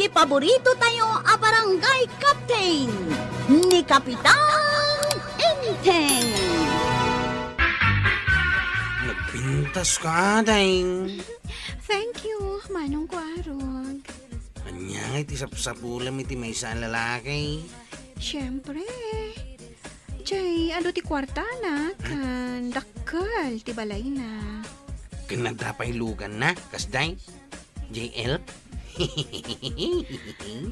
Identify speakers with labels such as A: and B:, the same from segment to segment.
A: iti paborito tayo a barangay captain ni Kapitan Enteng.
B: Nagpintas ka, Ding.
C: Thank you, Manong Kwarog.
B: Anya, iti sapsapulam iti may isang lalaki.
C: Siyempre. Jay, ano ti kwarta na? Kan dakkel ti balay na.
B: Kanadapay lugan na, kasday. JL?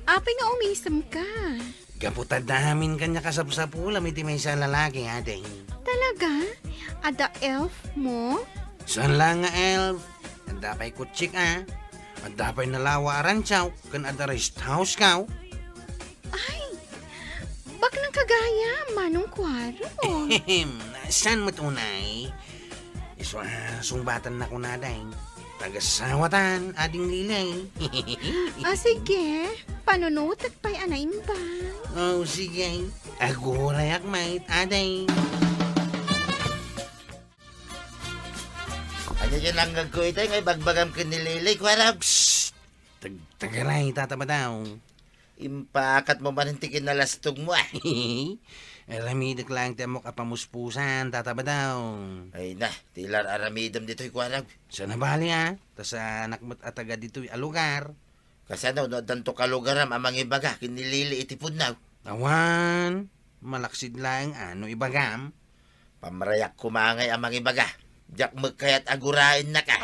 C: Apay nga umisem ka.
B: Gaputa damin kanya kasapsapulam iti may isang lalaki, Ding.
C: Talaga? Ada elf mo?
B: Saan lang nga, elf? Andapay kutsik, Andapay nalawa arantsaw, kan ada rest house kaw.
C: Ay, baklang kagaya, Manong Kwarog.
B: Saan mo tunay? Sungbatan na ko na, Ding. Tagasawatan, ading lilay.
C: Sige. Panunutat pa'y anayin ba?
B: Oh, sige. Agurayak, mate, aday.
D: Ano yun lang gagawin tayo ngay bagbagam kinililay, Kwarog?
B: Tagaray, tataba daw.
D: Impakat mo man hintikin na lastog mo,
B: Aramidak lang tayo mo kapamuspusan, tataba daw.
D: Ay na, tilar aramidam dito'y Kwarog.
B: Sa nabali, Tas anak mo't ataga dito'y alugar.
D: Kasano, no, danto kalugaram amang ibaga, kinilili itipod na.
B: Awan, malaksid lang, ano ibagam.
D: Pamarayak kumangay amang ibaga. Diyak magkayat agurain na ka.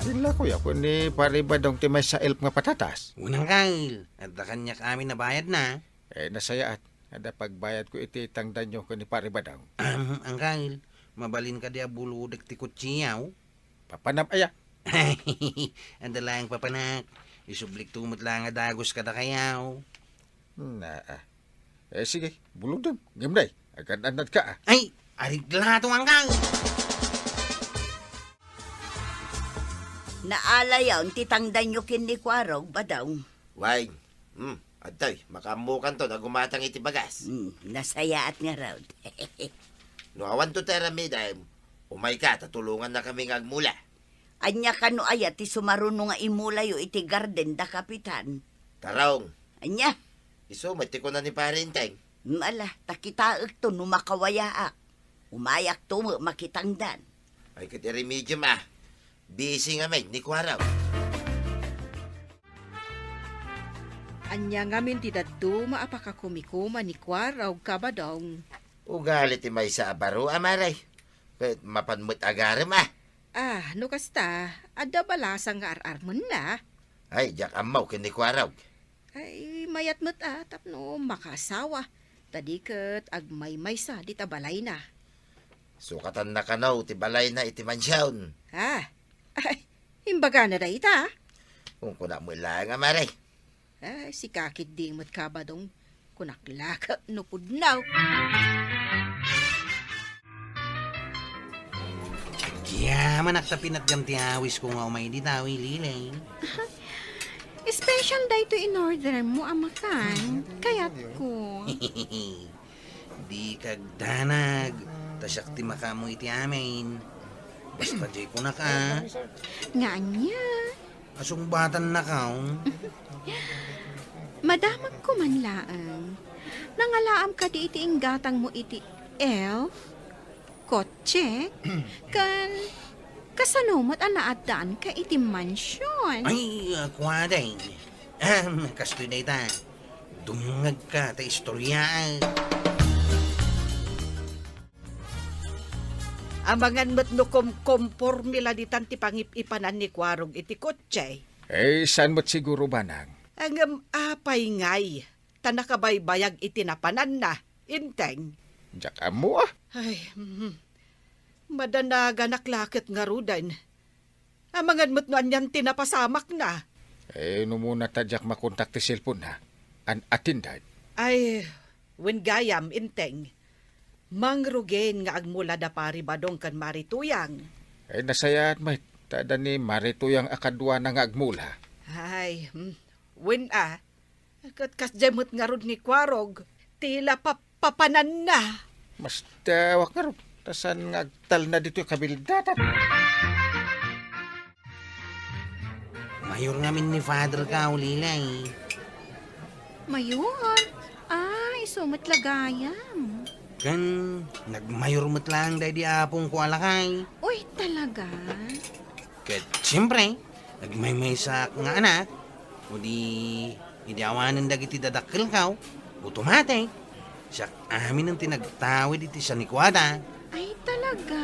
E: Sila kuya ko ni pariba dong timay sa elf nga patatas.
B: Unang kail, at da kanya kami nabayad na.
E: Nasayaat. Ada pagbayad ko iti tangdan nyo ko ni pariba daw.
B: Ang kail, mabalin ka di abuludak ti kutsiyaw.
E: Papanap aya.
B: Anda lang papanak. Isublik tumot lang nga dagos kada kayaw.
E: Sige, bulong dun. Gimday. Agad anad ka
B: Ay, arigla to ang kang.
A: Naalayaw titangdan nyo kin ni Kwarog ba daw?
D: Why? Atoy, makamukan to na gumatang iti bagas.
A: Nasayaat nga raw.
D: No awan to teramidam, umay ka, tatulungan na kami agmula.
A: Anya kano aya ti sumaruno nga imulayo iti garden da Kapitan.
D: Tarong,
A: Anya,
D: iso ko na ni parinteng.
A: ala, takitaak to numakawayaak. Umayak to mo makitangdan.
D: Ay kati remedium busy nga may, ni Kwarog.
C: Anya ngamin ti dadto maapakakumikuma ni Kwarog kabadong.
D: Ugalit ti may sa abaro, amaray. Kahit mapanmut agaram,
C: No kasta, ada balasang nga arar mo na.
D: Ay, jak amaw kini Kwarog.
C: Ay, mayat mo't tapno makasawa. Tadiket agmay-may sa di tabalay na.
D: Sukatan na kanaw, ti balay na iti mansyawn.
C: Ay, imbaga na da ita.
D: Kung kuna mo lang, amaray.
C: Si kakit di mo't kabadong kunaklaka nupudnaw.
B: Kaya manak sa pinatgam ti awis ko nga umay di tawi lilay.
C: Special day to in order mo amakan. Kayat ko.
B: Di kagdanag. Tasyak ti makamu iti amin. Basta di ko na ka.
C: Nga niya.
B: Asungbatan na ka.
C: Madamag ko man laang. Nangalaam ka di iti inggatang mo iti elf, kotse, kan kasanumot anaadaan ka iti mansyon.
B: Ay, akwaday. Kastoy na ita. Dumungag ka ta istorya.
F: Amangan mo't no komporme la di tanti pangipipanan ni Kwarog iti kotse.
E: Saan mo't siguro banang?
F: Ang apay ngay, tanakabaybayag iti napanan na, inteng.
E: Diyak amo
F: Ay, madanaga naklakit nga rudan. Amangan mo't no anyan tinapasamak na.
E: Muna tadyak makontak ti cellphone na. An atindad.
F: Ay, when gayam, inteng. Mangrugen nga agmula da pari badong kan marituyang.
E: Nasayaat may tada ni marituyang akadwa na nga agmula.
F: Ay, when kat kasjemot nga rod ni Kwarog, tila papanan na.
E: Mas tawak nga ron. Tasan nga agtal na dito yung kabildatan.
B: Mayor ngamin ni father ka, Lilay.
C: Mayor. Ay, sumot lagayam.
B: Kan, nagmayor mo't lang dahil di apong ko alakay.
C: Uy, talaga?
B: Kat, siyempre, nagmaymay sa nga anak. O di, idiawanan dagiti dadakil ka. Automatic. Siya amin ang tinagtawid iti sa nikwada.
C: Ay, talaga?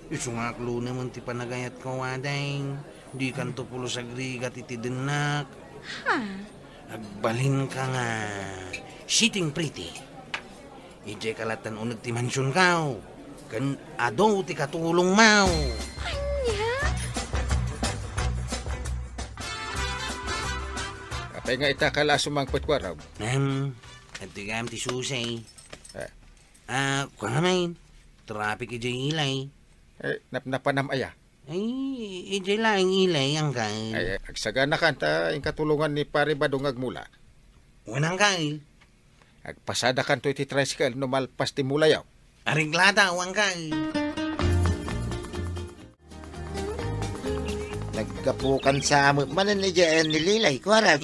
B: Isungaklo naman ti panagayat ko, Wadeng. Di kanto pulo sa grigat iti dinak.
C: Ha?
B: Agbalin ka nga. Sitting pretty. Ije kalatan unag ti mansyon kao. Kan ado ti katulong mau.
C: Anya?
E: Apay nga itakala sumangpot ko raw.
B: At tigam ti susay.
E: Eh.
B: Kung naman, traffic ije ilay.
E: Napanam aya.
B: Ay, ije lang ilay ang kail.
E: Ay, agsagana kanta yung katulungan ni pare Badong agmula.
B: Unang kail.
E: Agpasada kanto iti tricycle no malpas ti mulayaw.
B: Ariglata ang kail.
D: Nagkapukan sa manan ni Jan ni Lilay, kwarag.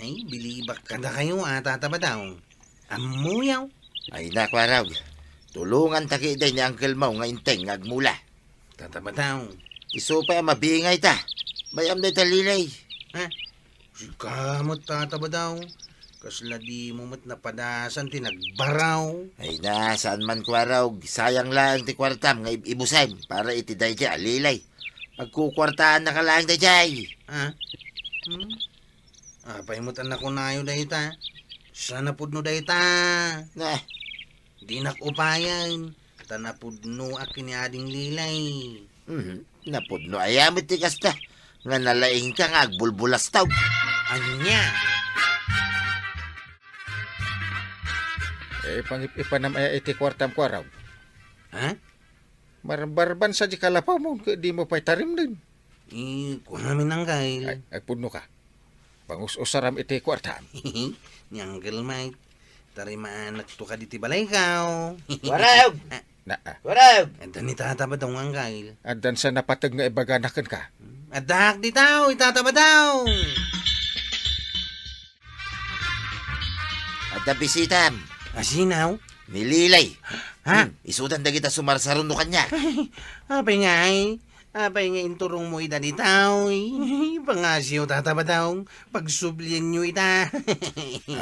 B: Ay, bilibak ka na kayo tata ba daw? Amuyaw.
D: Ay na, kwarag. Tulungan takiday ni Uncle Mau nga inteng agmula.
B: Tata ba daw?
D: Iso pa mabingay ta. Bayam na ta Lilay.
B: Ha? Sikamot tata ba daw? Kasla di mo mat napadasan tinagbaraw.
D: Ay na, saan man kwarag. Sayang lang ti kwartam nga ibusan para itiday dya, Lilay. Pagkukwartaan na ka lang dayjay.
B: Ha? Paimutan na ko na yun dahi ta. Sana pudno dahi ta.
D: Na,
B: Di nakupayan. Tanapudno akin ni ading Lilay.
D: napudno ayamit ti kasta. Nga nalaing ka nga agbulbulas taw.
B: Anya?
E: Ipanam aya iti kwartam ko raw.
B: Ha?
E: Marbarban sa di kalapaw mo, di mo pa'y tarim din.
B: Kung namin ang kail.
E: Ay, agpuno ka. Bangus-usaram iti kwartam.
B: Ni Uncle Mike. Tarimaan to ka diti balay kao.
D: Kwarag!
E: Na,
D: Kwarag!
B: At ni tata ba daw ang kail?
E: andan sa napatag nga ibaganakan ka.
B: At dahak di tao, itata ba daw?
D: At nabisitam,
B: Asinaw?
D: ni Lilay.
B: Ha?
D: Isudan na kita sumarsaron no kanya.
B: Apay nga ay. Apay nga inturong mo ita di tao. Pangasyo tata ba daw? Pagsublian nyo ita.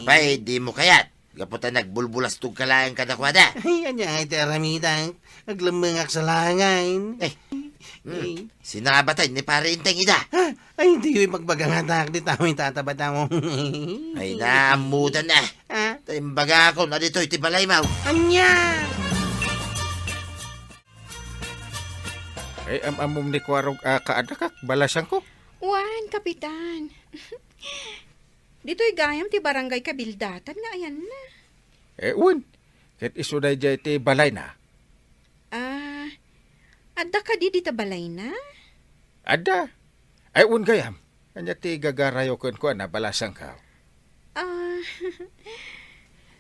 D: Apay, di mo kayat. Gaputan nagbulbulas tug kalaang kadakwada.
B: Ay, anya ay teramitang. Naglamangak sa langain.
D: Sinabatay ni pare inteng ida.
B: Ay, hindi yung magbagangatak di tao yung tata ba daw?
D: Ay naamudan na.
B: Ha?
D: Taimbaga ako na dito iti balay mau.
B: Anya?
E: Ay, amom ni kwarog kaadakak, balasang ko.
C: Wan, kapitan. Dito'y gayam ti barangay Kabildatan nga ayan na.
E: Un, ket isuday jay ti balay na.
C: Adda ka di dita balay na?
E: Ada. Ay, un gayam. Kanya ti gagarayo ko na balasang ka.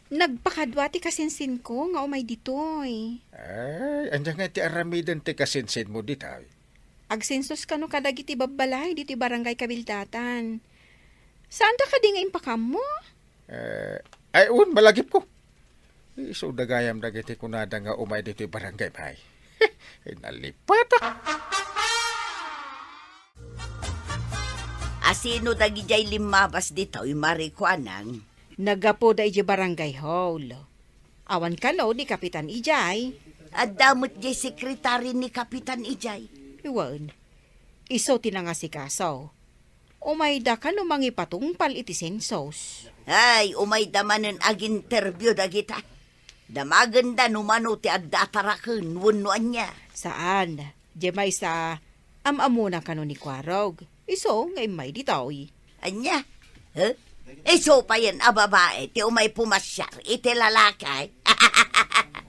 C: Nagpakadwa ti kasinsin ko nga umay ditoy.
E: Ay, andyan nga ti aramidan ti kasinsin mo dita.
C: Agsensos ka no kadag iti babalay diti barangay Kabildatan. Saan da ka di nga impakam mo?
E: Ay, un, malagip ko. So, dagayam dagiti kunada nga umay dito barangay bay. Nalipatak.
A: Asino dagijay limabas dito, marikuanang.
F: Nagapo da iji barangay hall. Awan ka no ni Kapitan Ijay.
A: At damot jay sekretary ni Kapitan Ijay.
F: Iwan, iso tinangasikaso. Umayda ka no mangipatungpal iti sensos.
A: Ay, umay damanen ag-interview dagita. Damaganda numano ti addataraken wunnuan niya.
F: Saan? Jemay sa amamuna ka no ni Kwarog. Iso ngay may ditoy.
A: Anya? Huh? So pa yan, babae, ti umay pumasyar, iti lalakay.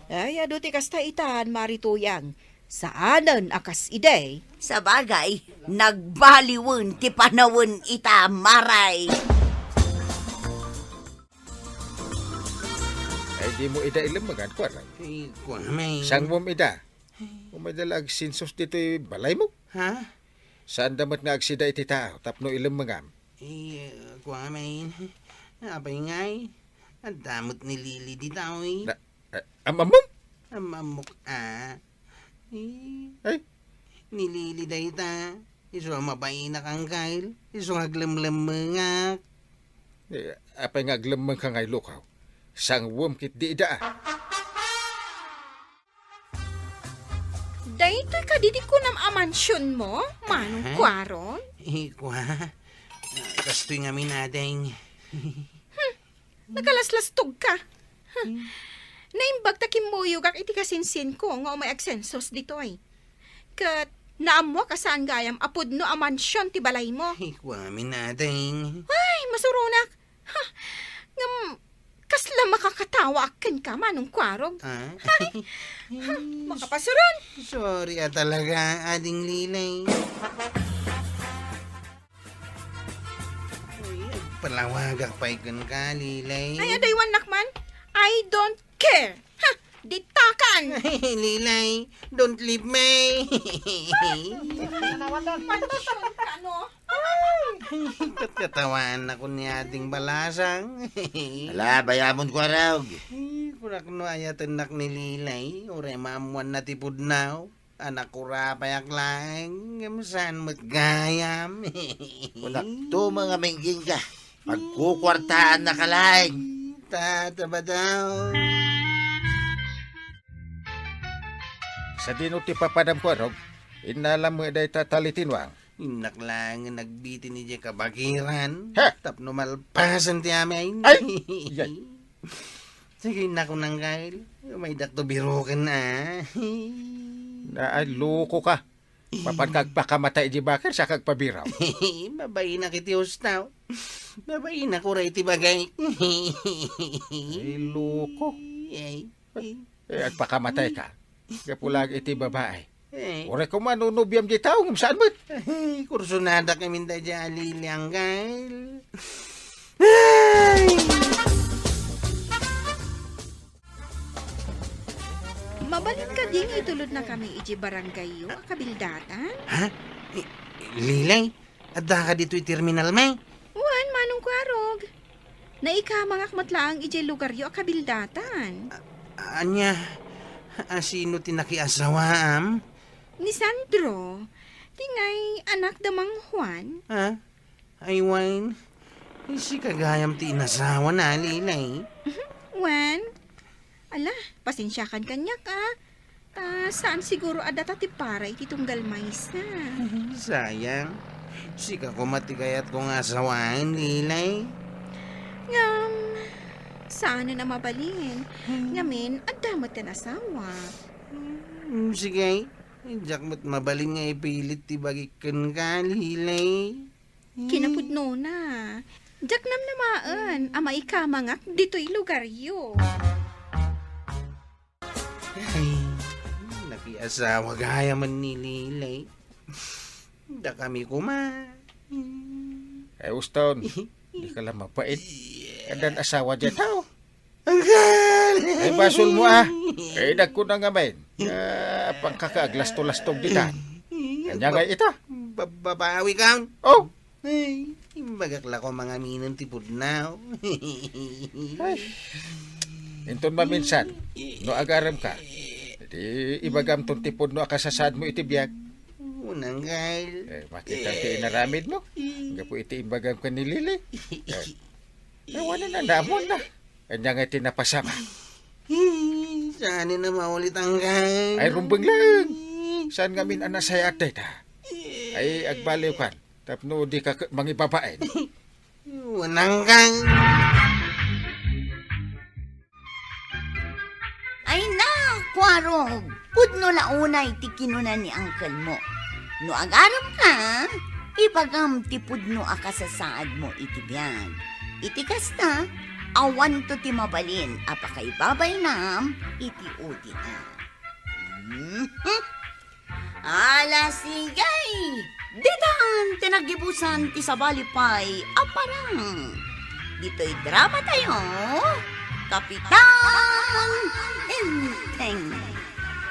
F: Ay, ado ti kasta itan, marituyang. Saanan akas ide?
A: Sa bagay, nagbaliwon ti panawon ita maray.
E: Ay, di mo ida ilamagan ko.
B: Ay, kung may...
E: Sang mo ida. Umadalag sinsos dito balay mo.
B: Ha?
E: Saan damat nga agsida iti tao, tapno ilang mangam.
B: Kuamain. Apay ngay. Ang damot ni Lili di tao eh.
E: Amamong?
B: Ang mamuk
E: Ay,
B: Ni Lili day ta. Iso mabay na kang kail. Iso aglam-lam mga.
E: apay nga aglamang ka ngay lukaw. Sang wumkit di ida.
C: Daytoy ka didi ko nam amansyon mo, manong kwaron.
B: Kwa. Kastoy nga minadeng.
C: Nagalaslastog ka. Naimbag ta kimuyog ak iti kasinsin ko nga umay aksensos dito ay. Kat naamwa ka saan gayam apod no amansyon ti balay mo.
B: Kwa minadeng.
C: Ay, masurunak. Ha, ngam, kasla makakatawa akin ka manong kwarog. Makapasuron.
B: Sorry talaga, ading Lilay. Palawagak pa ikan ka, Lilay.
C: Ay, adaywan nakman. I don't care. Ha, ditakan.
B: Lilay, don't leave me.
C: Mansyon ka, no?
B: Katawan ako ni ating balasang.
D: Ala, bayamon ko raw.
B: Kurak no ayatan nak ni Lilay. Ure mamuan na tipod now. Anak ko rapayak lang. Gamsan mo't gayam.
D: Unak to mga mingging ka. Magkukwartaan na kalaing.
B: Tata ba daw?
E: Sa dinuti papadam ko, Rog, inalam mo day tatalitinwang.
B: Inak lang nagbitin ni Jay kabagiran.
E: Ha?
B: Tapno malpasan ti amin.
E: Ay! Yan.
B: Sige na ko nang kail. May dakto biro ka na.
E: Na ay loko ka. Papan kagpakamatay di bakir sa kagpabiraw.
B: Babay na kiti ustaw. Babay na ko ray ti bagay.
E: Ay loko.
B: Ay.
E: Agpakamatay ka. Kapulag iti babae.
B: Ay.
E: Ore ko manunubyam di tao, saan mo?
B: Kursunada kami da dyan aliliang kail. Ay!
C: Mabalin ka ding itulod na kami iti barangay yo, kabildatan.
B: Ha? Lilay? Adda ka dito terminal may?
C: Wan, manong kwarog. Naikamang akmatlaang iti lugar yo, kabildatan.
B: Anya? Sino tinakiasawaam?
C: Ni Sandro, tingay anak damang Juan.
B: Ha? Ay, wine. Si kagayam ti inasawa na, Lilay.
C: Juan, ala, pasensyakan kanya ka. Saan siguro adata ti para iti tunggal mais na.
B: Sayang. Si kakumatigayat kong asawaan, Lilay.
C: Ngam, saan na mabalin? Ngamin, adamot ka asawa.
B: Sige. Diyak mo't mabaling nga ipilit ti bagikan ka, Lilay.
C: Kinapudno na. Diyak nam namaan, ama ikamangak dito'y lugar yo.
B: Ay, nakiasawa gaya man ni Lilay. Da kami
E: Ay uston, di ka lang mapait. Kandan asawa dyan tao. Ay basol mo Ay dagko na nga main. Pangkakaaglas-tulastog ditan. Kanya nga ita.
B: Babawi ka.
E: Oh,
B: Ay, bagakla ko mga minang tipod na.
E: inton maminsan, no agaram ka. Di ibagam ton tipod no akasasad mo itibiyag.
B: Unang kail.
E: Makita ti inaramid mo. Nga po iti imbagam ka ni Lili. Wala na namon na. Kanya nga tinapasama.
B: Saan na maulit ang kail?
E: Ay rumbang lang. Saan nga min anasay atay ta? Ay agbaliw kan. Tapno di ka mangibabain.
B: Unang kail.
A: Ay na, kwarog. Pudno la unay ti kinunan ni angkel mo. No agaram ka, ipagam ti pudno akasasaad mo iti biyag. Iti kasta, awan to ti mabalin, apakay babay nam, iti uti na. Ala sigay! Ditan, tinagibusan ti sabalipay, aparang. Dito'y drama tayo, Kapitan Inteng.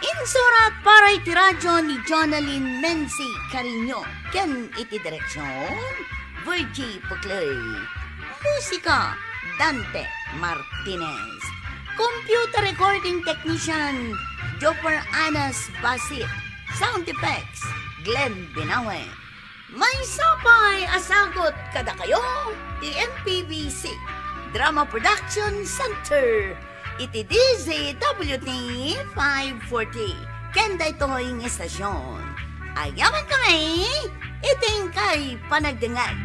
A: Insurat para iti radyo ni Jonalyn Menzi Carino. Ken iti direksyon, Virgie Puclay. Musika, Dante Martinez. Computer recording technician, Jopper Anas Basit. Sound effects, Glenn Binawe. May sapay asagot kada kayo, TMPBC Drama Production Center. Iti DZWT 540. Kenda ito'y estasyon. Ayaman kami, iting kay panagdingay.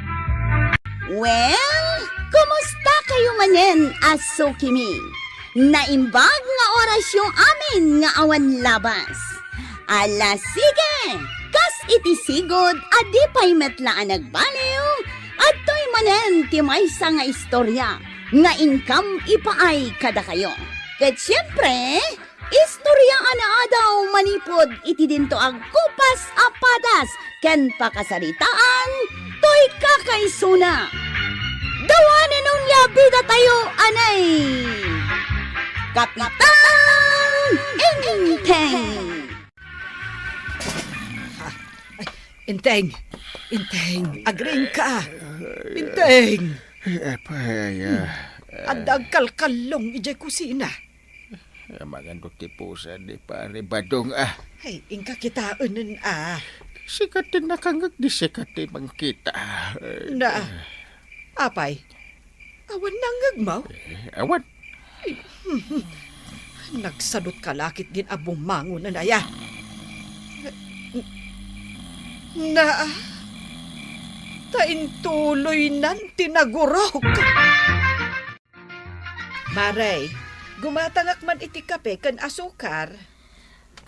A: Well, kumusta kayo manen, Aso Kimi? Naimbag nga oras yung amin nga awan labas. Ala sige, kas iti sigod, adi pa'y metlaan nagbaliw, at to'y manen ti maysa nga istorya, nga income ipaay kada kayo. Ket siyempre, istorya ana daw manipod iti dinto ag kupas apadas, ken pakasaritaan, to'y kakaisuna. Dawanan nung labida tayo, anay! Kapitan Inteng!
F: Inteng! Agring ka! Inteng! Adag kalkalong ijay kusina.
E: Magandang tipusan di pare badong
F: Ay, ingka kita unen
E: Sikatin nakangag di sikatin mangkita.
F: Na, apay, awan nangag mo?
E: Awan.
F: Nagsadot ka lakit gin abong mango na naya. Na, taintuloy nan tinagurok. Maray, gumatangak man iti kape kan asukar.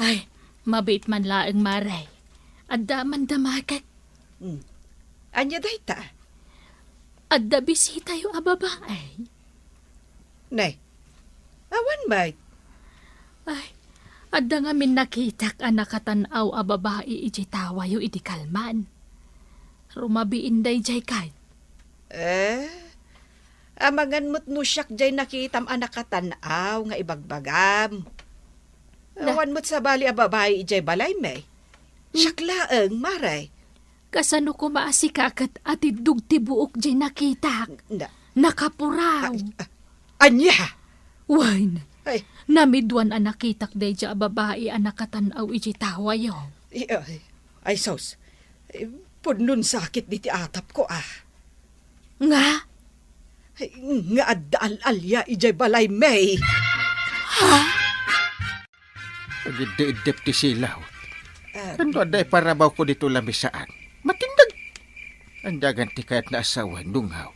G: Ay, mabait man laeng maray. Adda man damakak.
F: Anya dayta?
G: Adda bisita yung ababaay.
F: Nay, awan may.
G: Ay, adda nga min nakitak ang nakatanaw a babae iti tawa yung iti kalman. Rumabiin day jay kay.
F: Amangan mo't no siyak jay nakitam anak katanaw nga ibagbagam. Awan mo't sa bali a babae ijay balay may. Siyak laeng, maray.
G: Kasano ko maasikakat ati dugti buok jay nakitak. Nakapuraw.
F: Anya?
G: Wain,
F: Ay,
G: namidwan ang nakitak day jay a babae ang nakatanaw iti tawa yung.
F: ay sos. Punnon sakit di ti atap ko
G: Nga?
F: Ay, nga adda-al-alya ijay balay may.
E: Pagididip ti silaw. Ano aday parabaw ko dito lamisaan? Matindag. Andagan ti kayat na asawa nunghaw.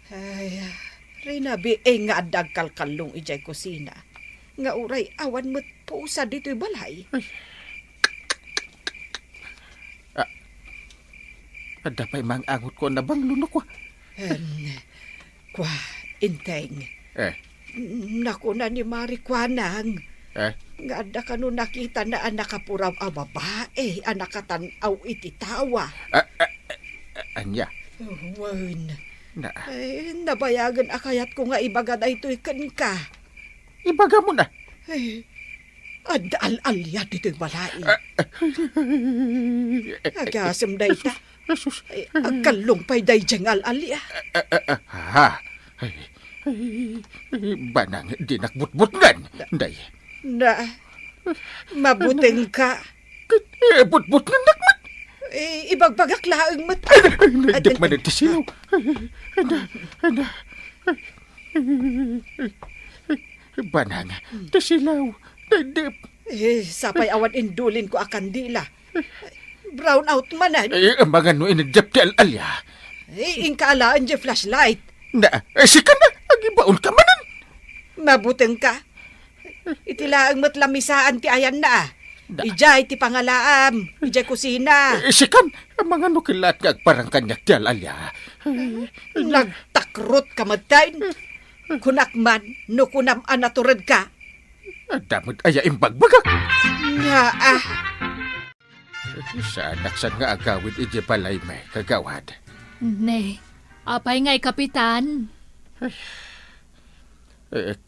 F: Ay, rinabi nga addag kalkalong ijay kusina. Nga uray awan mo't pusa dito'y balay.
E: Ada pa'y mangangot ko na bang lunok ko.
F: Kwa, inteng. Naku na ni Marikwanang. Nga adda ka no nakita na nakapuraw a babae, nakatanaw iti tawa.
E: Anya?
F: Wan.
E: Na.
F: Ay, nabayagan akayat ko nga ibagad ay ito'y ka.
E: Ibaga mo na.
F: Ay, adda-al-alya dito'y balai. Agasam day ta. Ay, agkalong pa'y day diyang al-alya.
E: Banang di nakbutbutngan. Day.
F: Na, mabuting ka.
E: Butbutngan nakmat.
F: Ibagbagak laang mata.
E: Naidik man iti silaw. Banang, iti silaw. Naidip.
F: Sapay awan indulin ko akan dila. Brown out manan.
E: Ang mga no inadjap ti al-alya.
F: Ingkaalaan di flashlight.
E: Na, sika na. Agibaon ka manan.
F: Mabuting ka. Itilaang matlamisaan ti ayan na. Ijay ti pangalaam. Ijay kusina.
E: Sikan, ang mga nukilat nga parang kanyak ti al-alya.
F: Nagtakrot ka magtain. Kunakman, no kunam anaturad ka.
E: Damod aya imbagbagak.
F: Nga
E: Sa naksan nga agawid ije balay may kagawad.
G: Ne, apay nga'y kapitan.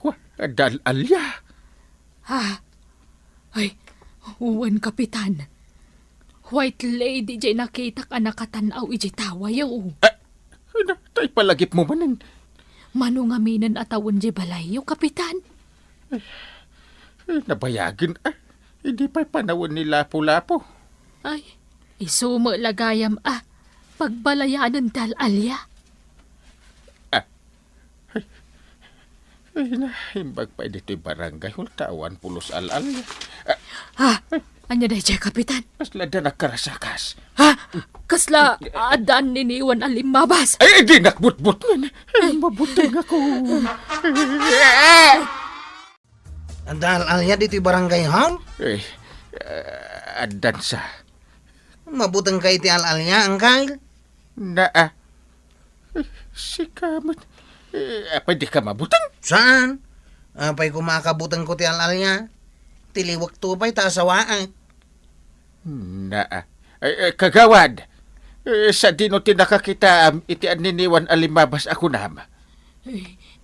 E: Kwa, dal-alya.
G: Ha? Ay, Uwan, Kapitan. White lady jay nakitak ang nakatanaw iji tawayo.
E: Tay palagip mo manin.
G: Manungaminan atawon jay balayo, Kapitan.
E: Nabayagin. Hindi pa'y panawon ni Lapu-Lapu.
G: Ay, isumo lagayam pagbalayanan dal alya.
E: Ay na, himbag pa dito'y barangay. Hultawan pulos al-alya.
G: Anya day jay, Kapitan?
E: Mas lada nakarasakas.
G: Kasla adan niniwan ang limabas.
E: Ay, di nakbut-but nga. Mabutang ako.
B: Ang dal-alya dito'y barangay hall?
E: Adan sa.
B: Mabutang kay ti al-alya, Angkal.
E: Si Kamot. Pwede ka mabutang?
B: Saan? Apay kumakabutang ko ti al-alya. Tiliwak to pa'y tasawaan.
E: Kagawad. Sa dino tinakakita iti aniniwan alimabas ako nama.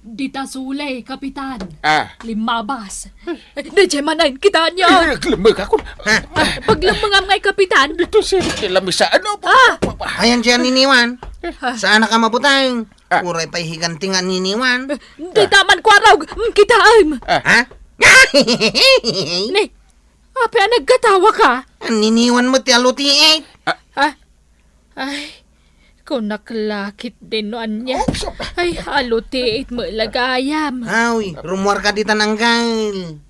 G: Di ta sulay, Kapitan. Limabas. Di jay manayin kita niya.
E: Naglamag ako.
G: Paglamangam ngay, Kapitan.
E: Dito si Lamisa. Ano?
B: Ayan dyan niniwan. Saan na ka mabutang? Uray pa'y higanting ang niniwan.
G: Di taman kwaraw. Kita am.
B: Ha?
G: Ni, ape nagkatawa ka?
B: Ang niniwan mo ti alutiit.
G: Ay, kung naklakit din noan niya. Ay, alutiit mo lagayam.
B: Awi, rumuar ka ditan, Angkal.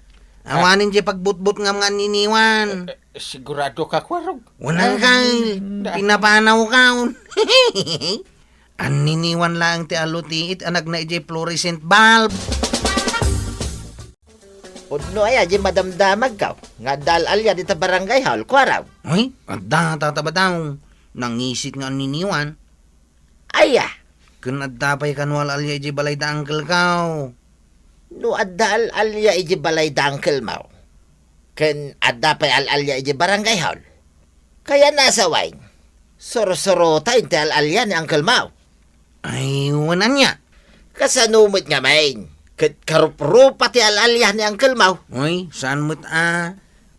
B: Awanin di pagbutbut nga mga niniwan.
E: Sigurado ka, Kwarog.
B: Walang Angkal. Pinapanaw ka. Ang niniwan lang ti alutiit anag na ijay fluorescent bulb.
D: Pudno ay aji madamdamag ka. Nga dal-alya dito barangay hall, Kwaraw.
B: Ay, adda tataba daw. Nangisit nga ang niniwan.
D: Aya,
B: Kun adda pa'y kanwal alya ijay balay da Angkal kaw.
D: no adda al-alya iji balay dangkel mo. Ken adda pa al-alya iji barangay hall. Kaya nasa wine. Soro-soro tayo ti al-alya ni Uncle Mau.
B: Ay, wanan niya.
D: Kasanumit nga main. Karup-rupa ti al-alya ni Uncle Mau.
B: Uy, saan mo't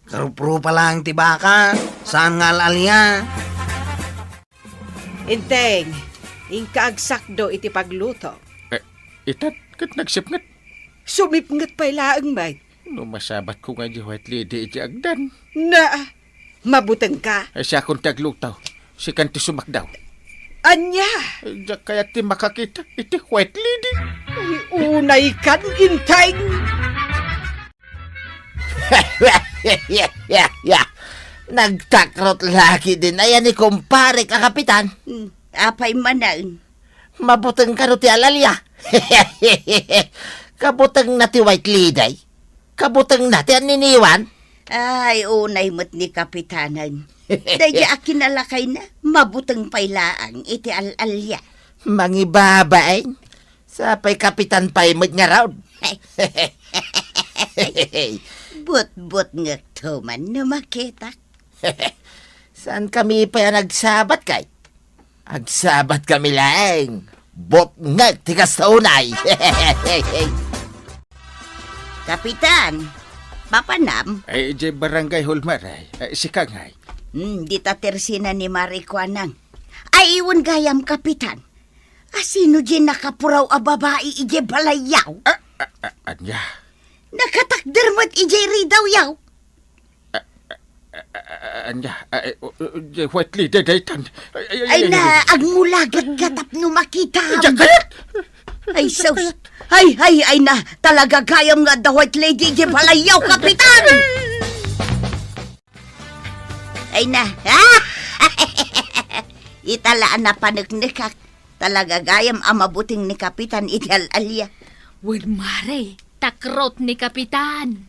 B: karupro pa lang ti baka. Saan nga alya?
F: Inteng, ingkaagsakdo iti pagluto.
E: Itat, kat nagsipngat.
F: Sumipngat pa ilaang may.
E: No masabat ko nga di white lady iti agdan.
F: Na, mabuteng ka.
E: Siya akong taglutaw. Si kanti sumakdaw.
F: Anya,
E: Kaya ti makakita iti white lady.
F: ay unay kan inteng.
D: Nagtakrot lagi din. Ayan ni kumpare ka, Kapitan.
A: Apay manan.
D: Mabuteng ka no ti al-alya. Kabuteng na ti white lady. Kabuteng na ti aniniwan.
A: Ay, unay mo't ni Kapitanan. Daya akinalakay na, mabutang pailaang iti al-alya.
D: Mangibabain. Sapay Kapitan paimod nga raw.
A: But nga tuman na makitak.
D: Saan kami pa yan nagsabat kay? Agsabat kami lang. Bot nga, tigas na unay.
A: Kapitan, papanam,
E: Ay, di barangay Hulmaray. Si Kangay.
A: di ta tersina ni Marikwanang. Ay, iwan gayam, Kapitan. Asino di nakapuraw a babae ije balayaw?
E: Anya.
A: Nakatakder mo't ije ridaw yaw?
E: Anya. White lady daytan.
A: Ay na, agmulagat gatap no makita.
E: Kayat!
A: Ay, sus. Ay na, talaga gayam nga the white lady ije balayaw, Kapitan. Ay na, italaan na panagnikak. Talaga gayam ang mabuting ni Kapitan iti al-alya.
G: Well, Mare, takrot ni Kapitan.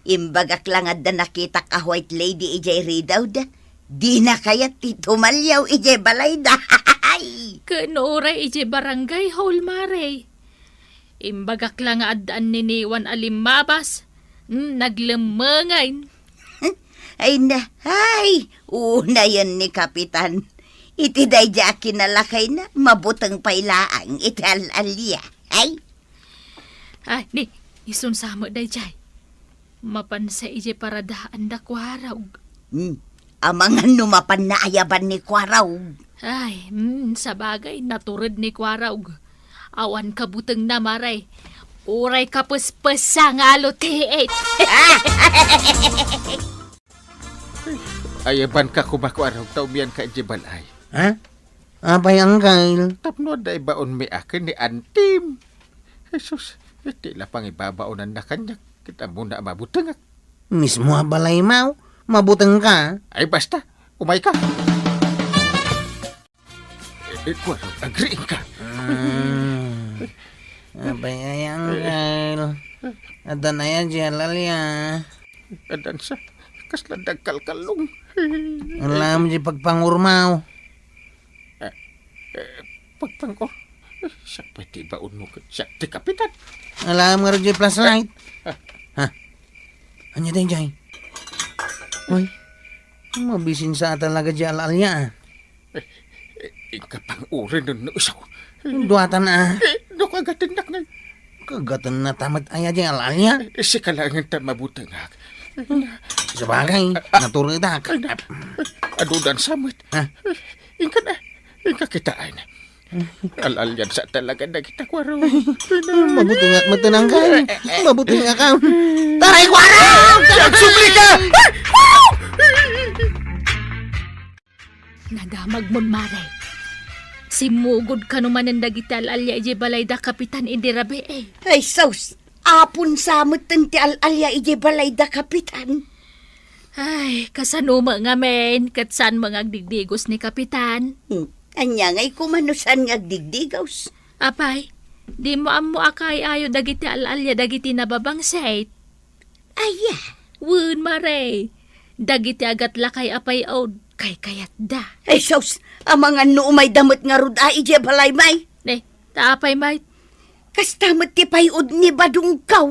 A: Imbagak lang at na nakita ka white lady ijay ridaw da. Di na kaya titumalyaw ijay balay da.
G: Kanora ije barangay hall, Mare. Imbagak lang adaan niniwan alimabas. Naglemengain.
A: Ay na, una yan ni Kapitan. Iti day di akinalakay na, mabutang pailaang iti al-alya. Ay,
G: Ni, isunsamo day jay. Mapansa ije paradaan da kwaraw.
A: Amangan numapan na ayaban ni Kwaraw.
G: Ay, sa bagay, naturod ni kwaraw. Awan kabuteng na maray. Uray kapuspes sa ngalo tiit.
E: Ayaban ka kumako araw taumian ka ije balay.
B: Ha? Apay, Uncle?
E: Tapno day baon mi akin ni Antim. Jesus, iti lapang ibabaonan na kanya. Kita muna mabutengak.
B: Mismo balay mau, mabuteng ka.
E: Ay basta, umay ka. Kwaraw, agreeing ka.
B: Apay ay, Uncle? Ada na yan, Jalalya.
E: Adan sa, kasla dagkalkalong.
B: Alam di pagpangurmaw.
E: Pagpangko. Siya pwede baon mo ka. Siya, di kapitan.
B: Alam nga rin plus light. Ha? Anya din jay? Uy, mabisin sa talaga di alalya.
E: Ika pang uri nun no isaw.
B: Duwatan na.
E: No kagatin nak na.
B: Kagatan na tamat aya di alalya.
E: Si kalangan ta mabutengak.
B: Sabagay, naturidak.
E: Adudan samit.
B: Ha?
E: Inka na. Inka kitaan. Alalyan sa talaga na kita kwaro.
B: Mabuti nga matanang ka. Mabuti nga ka. Taray kwara!
E: Nagsubli ka!
G: Nadamag mon maray. Simugod ka naman ang dagiti alalya ije balay da kapitan indirabe eh.
A: Ay, sus! Apon samot ti alalya ije balay da kapitan.
G: Ay, kasanuma nga men, katsan mga digdigos ni kapitan.
A: Anya ngay kumanusan nga digdigaws.
G: Apay, di mo amo akay ayo dagiti alalya dagiti nababang sait.
A: Aya,
G: Wun maray, dagiti agat lakay apay od, kay kayat da.
A: ay sus! Ang mga umay damot nga rud ije balay may.
G: Ne, taapay may,
A: Kastamot ti payod ni Badungkaw.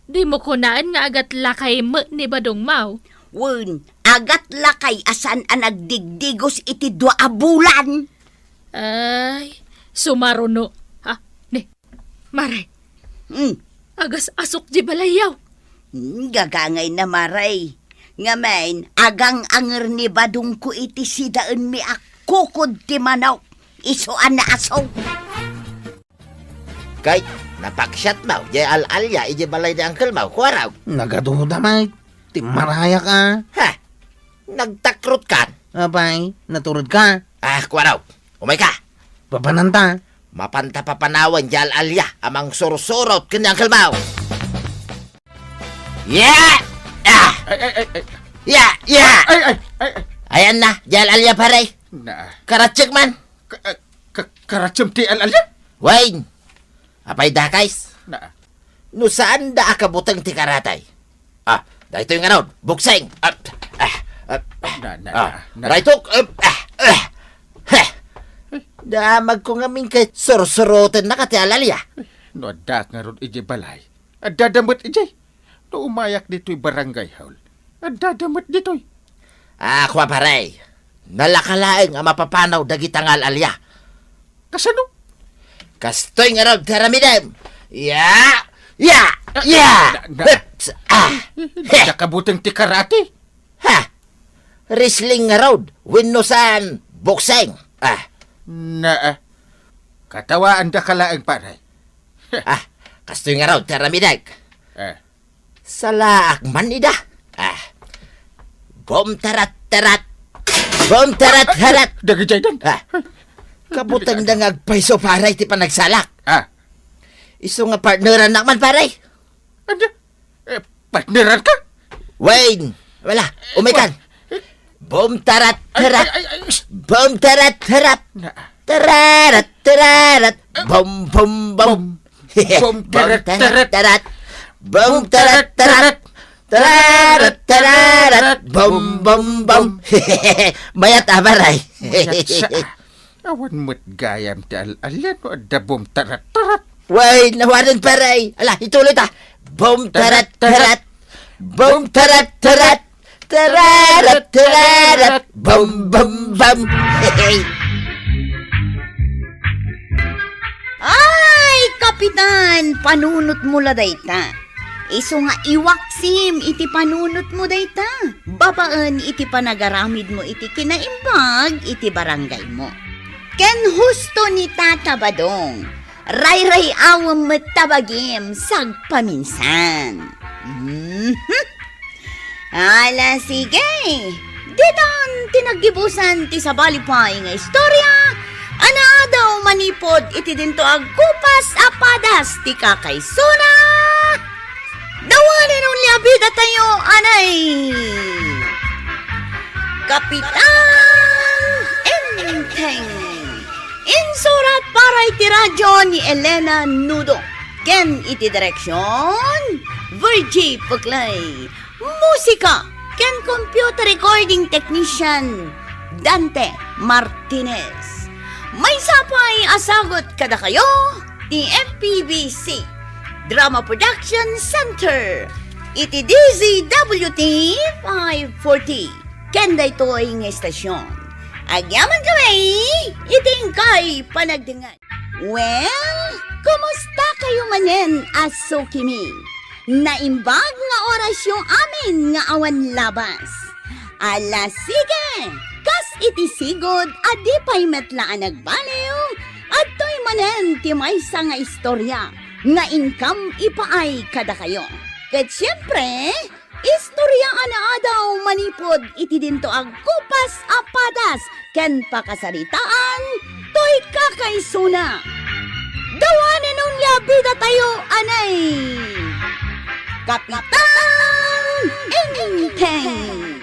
G: di mo kunaan nga agat lakay mo ni Badong Mau.
A: Wen, agat lakay asan ang nagdigdigos iti 2 bulan.
G: Ay, sumaruno. Ha, ne, maray,
A: Hmm,
G: agas asok di balayaw.
A: gagangay na maray. Ngamen, agang anger ni Badungko iti sidaan mi akukod ti manok. Isuan na asaw.
D: Kay, napaksyat mau, jay alalya, ije balay ni Uncle Mau, Kwaraw.
B: Nagaduda may. Timaraya ka.
D: Ha? Nagtakrot kan?
B: Apay, naturod ka.
D: Kwaraw, umay ka.
B: Papananta.
D: Mapanta papanawan jay alalya, amang sursurot ken ni Uncle Mau. Yeah!
E: Ay.
D: Yeah!
E: Ay.
D: Ayan na, jay alalya pare.
E: Na.
D: Karatsik man.
E: Karatsam ti alalya?
D: Wayne, apay dakays.
E: Na.
D: No saan da akabutang ti karatay? Dahito yung anon, bukseng. Raytok. Damag ko nga min kay sursurotin na kati alalya.
E: No adak nga ron ije balay. Adadamot ije. No umayak dito'y barangay hall. Adadamot dito'y.
D: Kwa paray. Nalakalaeng ang mapapanaw dagitangal alya.
E: Kasano?
D: Kastoy nga ron teramidem. Yeah!
E: Nakabutang ti karate.
D: Ha! Wrestling nga road. Winnosan. Bukseng.
E: Na. Katawaan da kalaang paray.
D: Kastoy nga road teramidem. Salaak man ida. Bom tarat-tarat. Bom tarat-tarat.
E: Dagijay dan.
D: Kabutang da ngagpaiso paray ti panagsalak. Iso nga partneran nakman paray.
E: Partneran ka?
D: Wayne, wala, umikan. Bom tarat-tarat. Bom tarat-tarat. Tararat, tararat. Bom, bom, bom.
E: Bom tarat-tarat.
D: Bom tarat-tarat. Tararat, tararat. Bom, bom, bom. Mayat abaray.
E: Awan mo't gayam ti alalyan o adabom tarat-tarat.
D: Wayne, nawanan paray. Ala, ituloy ta. Bom tarat-tarat. Bom tarat-tarat. Tararat, tararat. Bom, bom, bom.
A: Ay, kapitan, panunot mo la dayta. Iso nga iwaksim iti panunot mo dayta. Babaan iti panagaramid mo iti kinaimbag iti barangay mo. Ken husto ni Tata Badong, ray-ray awam matabagim sagpaminsan. Ala sige, ditan tinagibusan ti sabalipay nga istorya, ana daw manipod iti dinto agkupas apadas ti kakaysuna. Dawanin ang liabida tayo, anay! Kapitan Enteng! Insurat para iti radyo ni Elena Nudo. Ken iti direksyon, Virgie Puglay. Musika, ken computer recording technician, Dante Martinez. May sapay asagot kada kayo, ni MPBC. Drama Production Center. Iti DZWT 540. Kenda ito ang estasyon. Agyaman kami, iting kay panagdingan. Well, kumusta kayo manen, aso kimi? Naimbag nga orasyon amin nga awan labas. Ala sige, kas iti sigod, adi pa'y metlaan nagbaliw, at to'y manen ti maysa nga istorya. Nga income ipaay kada kayo. Ket siyempre, istorya ana daw manipod iti dinto ag kupas apadas ken pakasaritaan toy kakaysuna. Dawanen nung yabida tayo anay. Kapitan Enteng.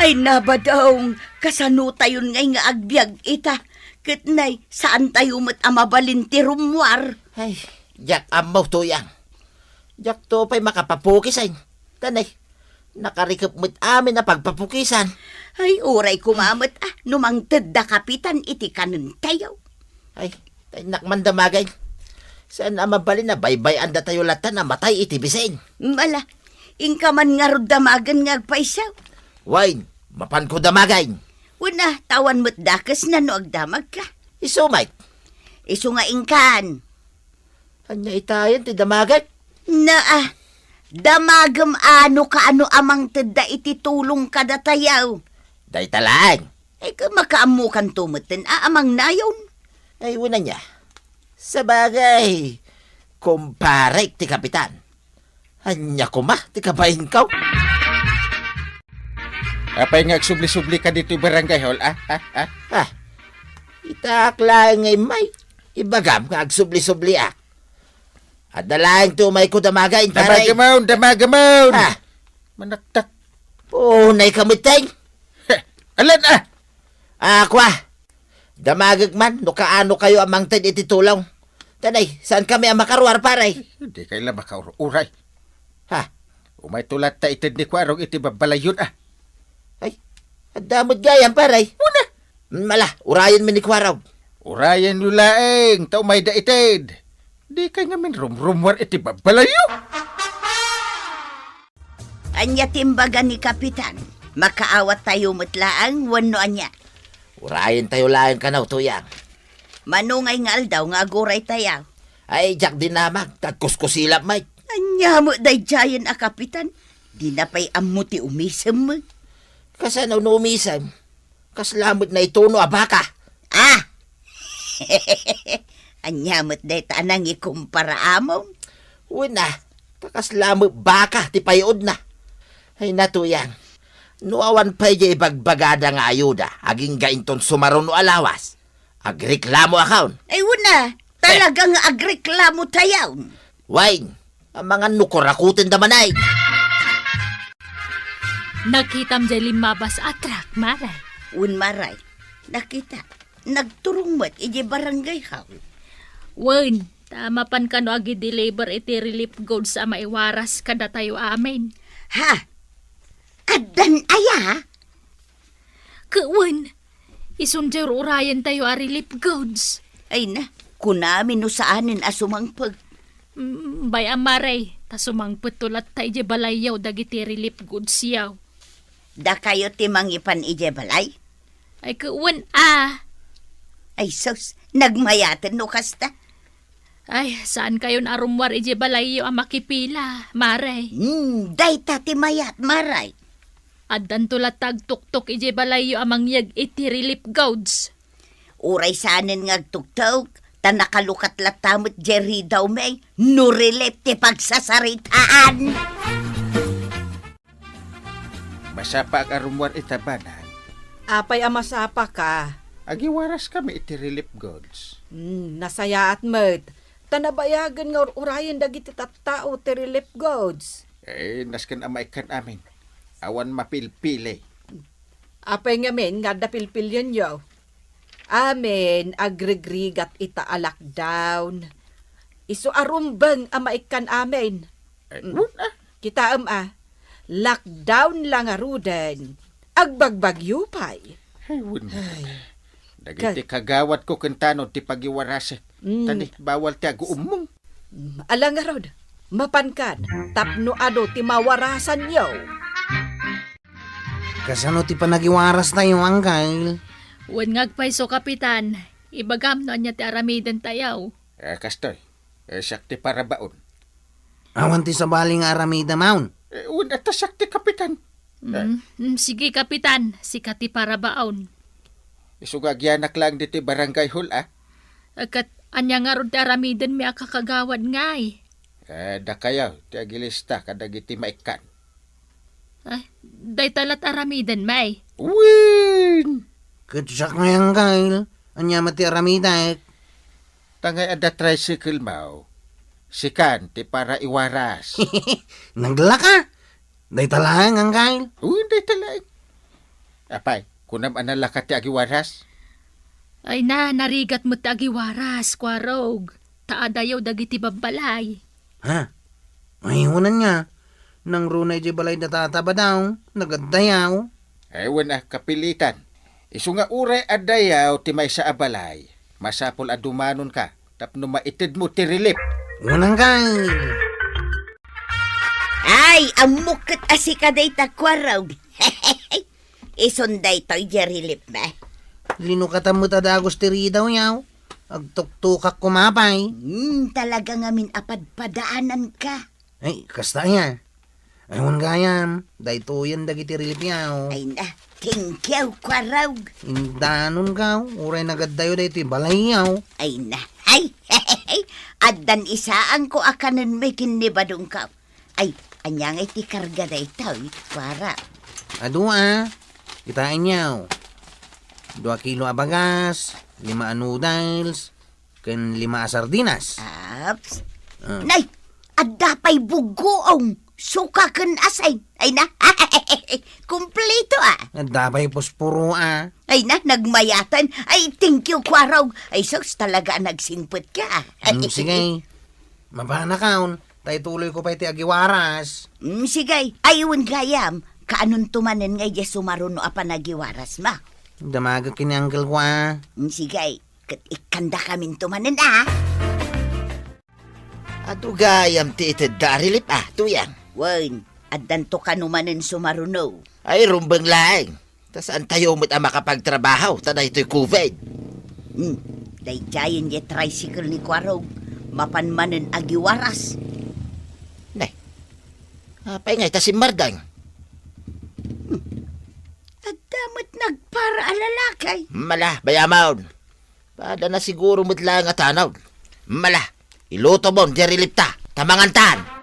A: Ay nabadaw kasano tayon ngay nga agbyag ita. Ket nay saan tayo mat amabalin ti rumwar.
D: Ay, jak amaw to yang. Jak to pa'y makapapukisan. Tanay, nakarikap mo't amin na pagpapukisan.
A: Ay, oray kumamat numangted da kapitan iti kanun tayo.
D: Ay, tay nakmandamagay. Saan amabalin na baybay anda tayo latan na matay iti bising.
A: Mala, ingka man nga rod damagan nga agpaisaw.
D: Wine, mapan ko damagay.
A: Una, tawan mo't dakas na no agdamag ka.
D: Isumay.
A: Isu nga ingkan.
D: Anya itayan ti damagay.
A: Na damagam ano kaano amang tedda iti tulong kada tayaw.
D: Day talaan.
A: Ay makaamukan tumutin amang nayon.
D: Ay, una niya. Sa bagay, kumpare ti kapitan. Anya ko ma, ti kabahin kaw.
E: Apay nga subli-subli ka dito barangay hall,
D: Itakla ngay may. Ibagam nga agsubli-subli Adalaing tumay ko damagain paray.
E: Damagamaon! Manaktak.
D: Nay kamiteng.
E: Alan
D: Kwa. Damagag man, no kaano kayo amang tad ititulong. Tanay, saan kami ang makaruar paray?
E: Hindi kaila makauray.
D: Ha?
E: Umay tulat ta itid ni Kwarong iti babalayon
D: Ay, adamot gayam paray.
E: Una.
D: Mala, urayan mi ni Kwaraw.
E: Urayan lulaeng, tao may da itid. Di kay nga min rumrumwar iti babalayo.
A: Anya timbagan ni kapitan. Makaawat tayo mutlaang wano anya.
D: Urayan tayo laing kanaw tuyang.
A: Manungay nga aldaw nga aguray tayaw.
D: Ay, jak din namag, tagkuskusilap may.
A: Anya mo day jayan kapitan. Di na pa'y amuti umisam mo.
D: Kasanaw no umisam. Kaslamot na ituno abaka.
A: Anya mo't day tanang ikumpara among.
D: Una, takaslamot baka ti payod na. Ay natuyang. Nuawan pa iya ibagbagada nga ayuda. Aging gainton sumaron no alawas. Agreklamo account.
A: Ay una, talagang agreklamo tayaw.
D: Wine, ang mga nukurakutin damanay.
G: Nakitam jay limabas atrak, maray.
A: Unmaray, nakita, nagturong mo't iji barangay haw.
G: Wen, tama pan ka no agi deliver iti relief goods sa maiwaras kada tayo amin.
A: Ha? Adan aya?
G: Kawan, isunjur urayan tayo a relief goods.
A: Ay na, kunamin no saanin asumangpag.
G: Bay amaray, tasumang petulat tayo je balayaw dagiti relief goods yaw.
A: Da kayo timang ipan ije balay?
G: Ay kawan
A: Ay sus, nagmayaten no kasta.
G: Ay, saan kayo narumwar ije balayo ang makipila, Maray?
A: Day tati mayat maray.
G: Addan tulat tagtuktok ije balayo amang yag iti relief goods.
A: Uray sanin ngagtuktok, ta nakalukat latamot Jerry daw may, nurilip ti pagsasaritaan.
E: Masapa ang arumwar itabanan.
F: Apay amasapa ka.
E: Agiwaras kami iti relief goods.
F: Nasaya at mat. Tanabayagan nga urayan dagiti tattao ti relief goods.
E: Nasken amaikan amin. Awan mapilpili.
F: Apay nga men, nga dapilpil yan yaw. Amen, agrigrigat ita a lockdown. Iso arumbang amaikan amen. Kita lockdown lang arudan. Agbagbagyo pa'y.
E: Dagiti kagawat ko kentano ti pagiwarase. Tani, bawal ti aguumong.
F: Alang nga rod, mapankan, tapno ado ti mawarasan yaw.
B: Kasano ti panagiwaras tayo, Uncle?
G: Wan ngagpaiso, Kapitan. Ibagam no anya ti aramidan tayaw.
E: Kastoy, sakti para baon.
B: Awan ti sabaling aramida, Maun.
E: Una ta sakti, Kapitan.
G: Sige, Kapitan. Sikati para baon.
E: Isugagyanak lang diti barangay hall,
G: Agkat anya nga ron ti aramidan mi akakagawad ngay.
E: Da kayaw, ti agilista kadagiti maikan.
G: Ay, day talat aramidan may.
E: Win!
B: Katsak nga, Uncle. Anya mati aramida,
E: Tangay ada tricycle mau. Sikan, ti para iwaras.
B: Nagdala ka. Day talang, Uncle.
E: Hindi talaga. Apay, kunam anala ka ti agiwaras?
G: Ay na, narigat mo tagiwaras, kwarog. Taadayaw dagiti babalay.
B: Ha? Ayunan niya. Nang runay di balay natataba daw. Nagadayaw.
E: Ewan kapilitan. Isu nga uray adayaw ti may sa abalay. Masapol adumanon ka. Tapno maitid mo ti relief.
B: Unang kay.
A: Ay, amukit asikaday takwarog. Isunday to'y Jerry Lip ba?
B: Linukatan mo tadagos tiri daw yaw. Agtuktukak kumapay.
A: Talaga nga min apadpadaanan ka.
B: Ay, kasta yan. Ayun gayam. Dahito yan dagiti rilip yaw.
A: Ay na, thank you, kwarog.
B: Indanon ka. Uray nagadayo dahito balay yaw.
A: Ay na, ay, addan isaan ko akanan may kinibadong ka. Ay, anyang iti karga day tao, para.
B: Ado kitain yaw. 2 kilo abagas, 5 noodles, ken 5 sardinas.
A: Aps. Nay, adda pa'y bugoong. Suka ken asay. Ay na, kumpleto
B: Dabay pospuro
A: Ay na, nagmayatan. Ay, thank you, kwarog. Ay, sos talaga nagsingpot ka.
B: Sige. Mabana kaon. Tay tuloy ko pa iti agiwaras.
A: Sige, ayun gayam. Kaanon tumanen nga iya sumaruno apa nagiwaras ma.
B: Damaga kinanggal ko
A: Sige, ikanda kamin tumanen
D: Ado gayam ti iti darilip tuyang.
A: Wan, addan to kanumanen sumaruno.
D: Ay rumbang laeng. Tas antayo mo't makapagtrabaho. Tada ito'y COVID.
A: Dayjayan ye tricycle ni kwarog. Mapanmanen agiwaras.
D: Nay, apay ngay ta si Mardang.
A: Adamot nagpara alalakay.
D: Mala, bayamaon. Pada na siguro mo't lang at tanaw. Mala, iluto mo, Jerry Lipta. Tamangantan.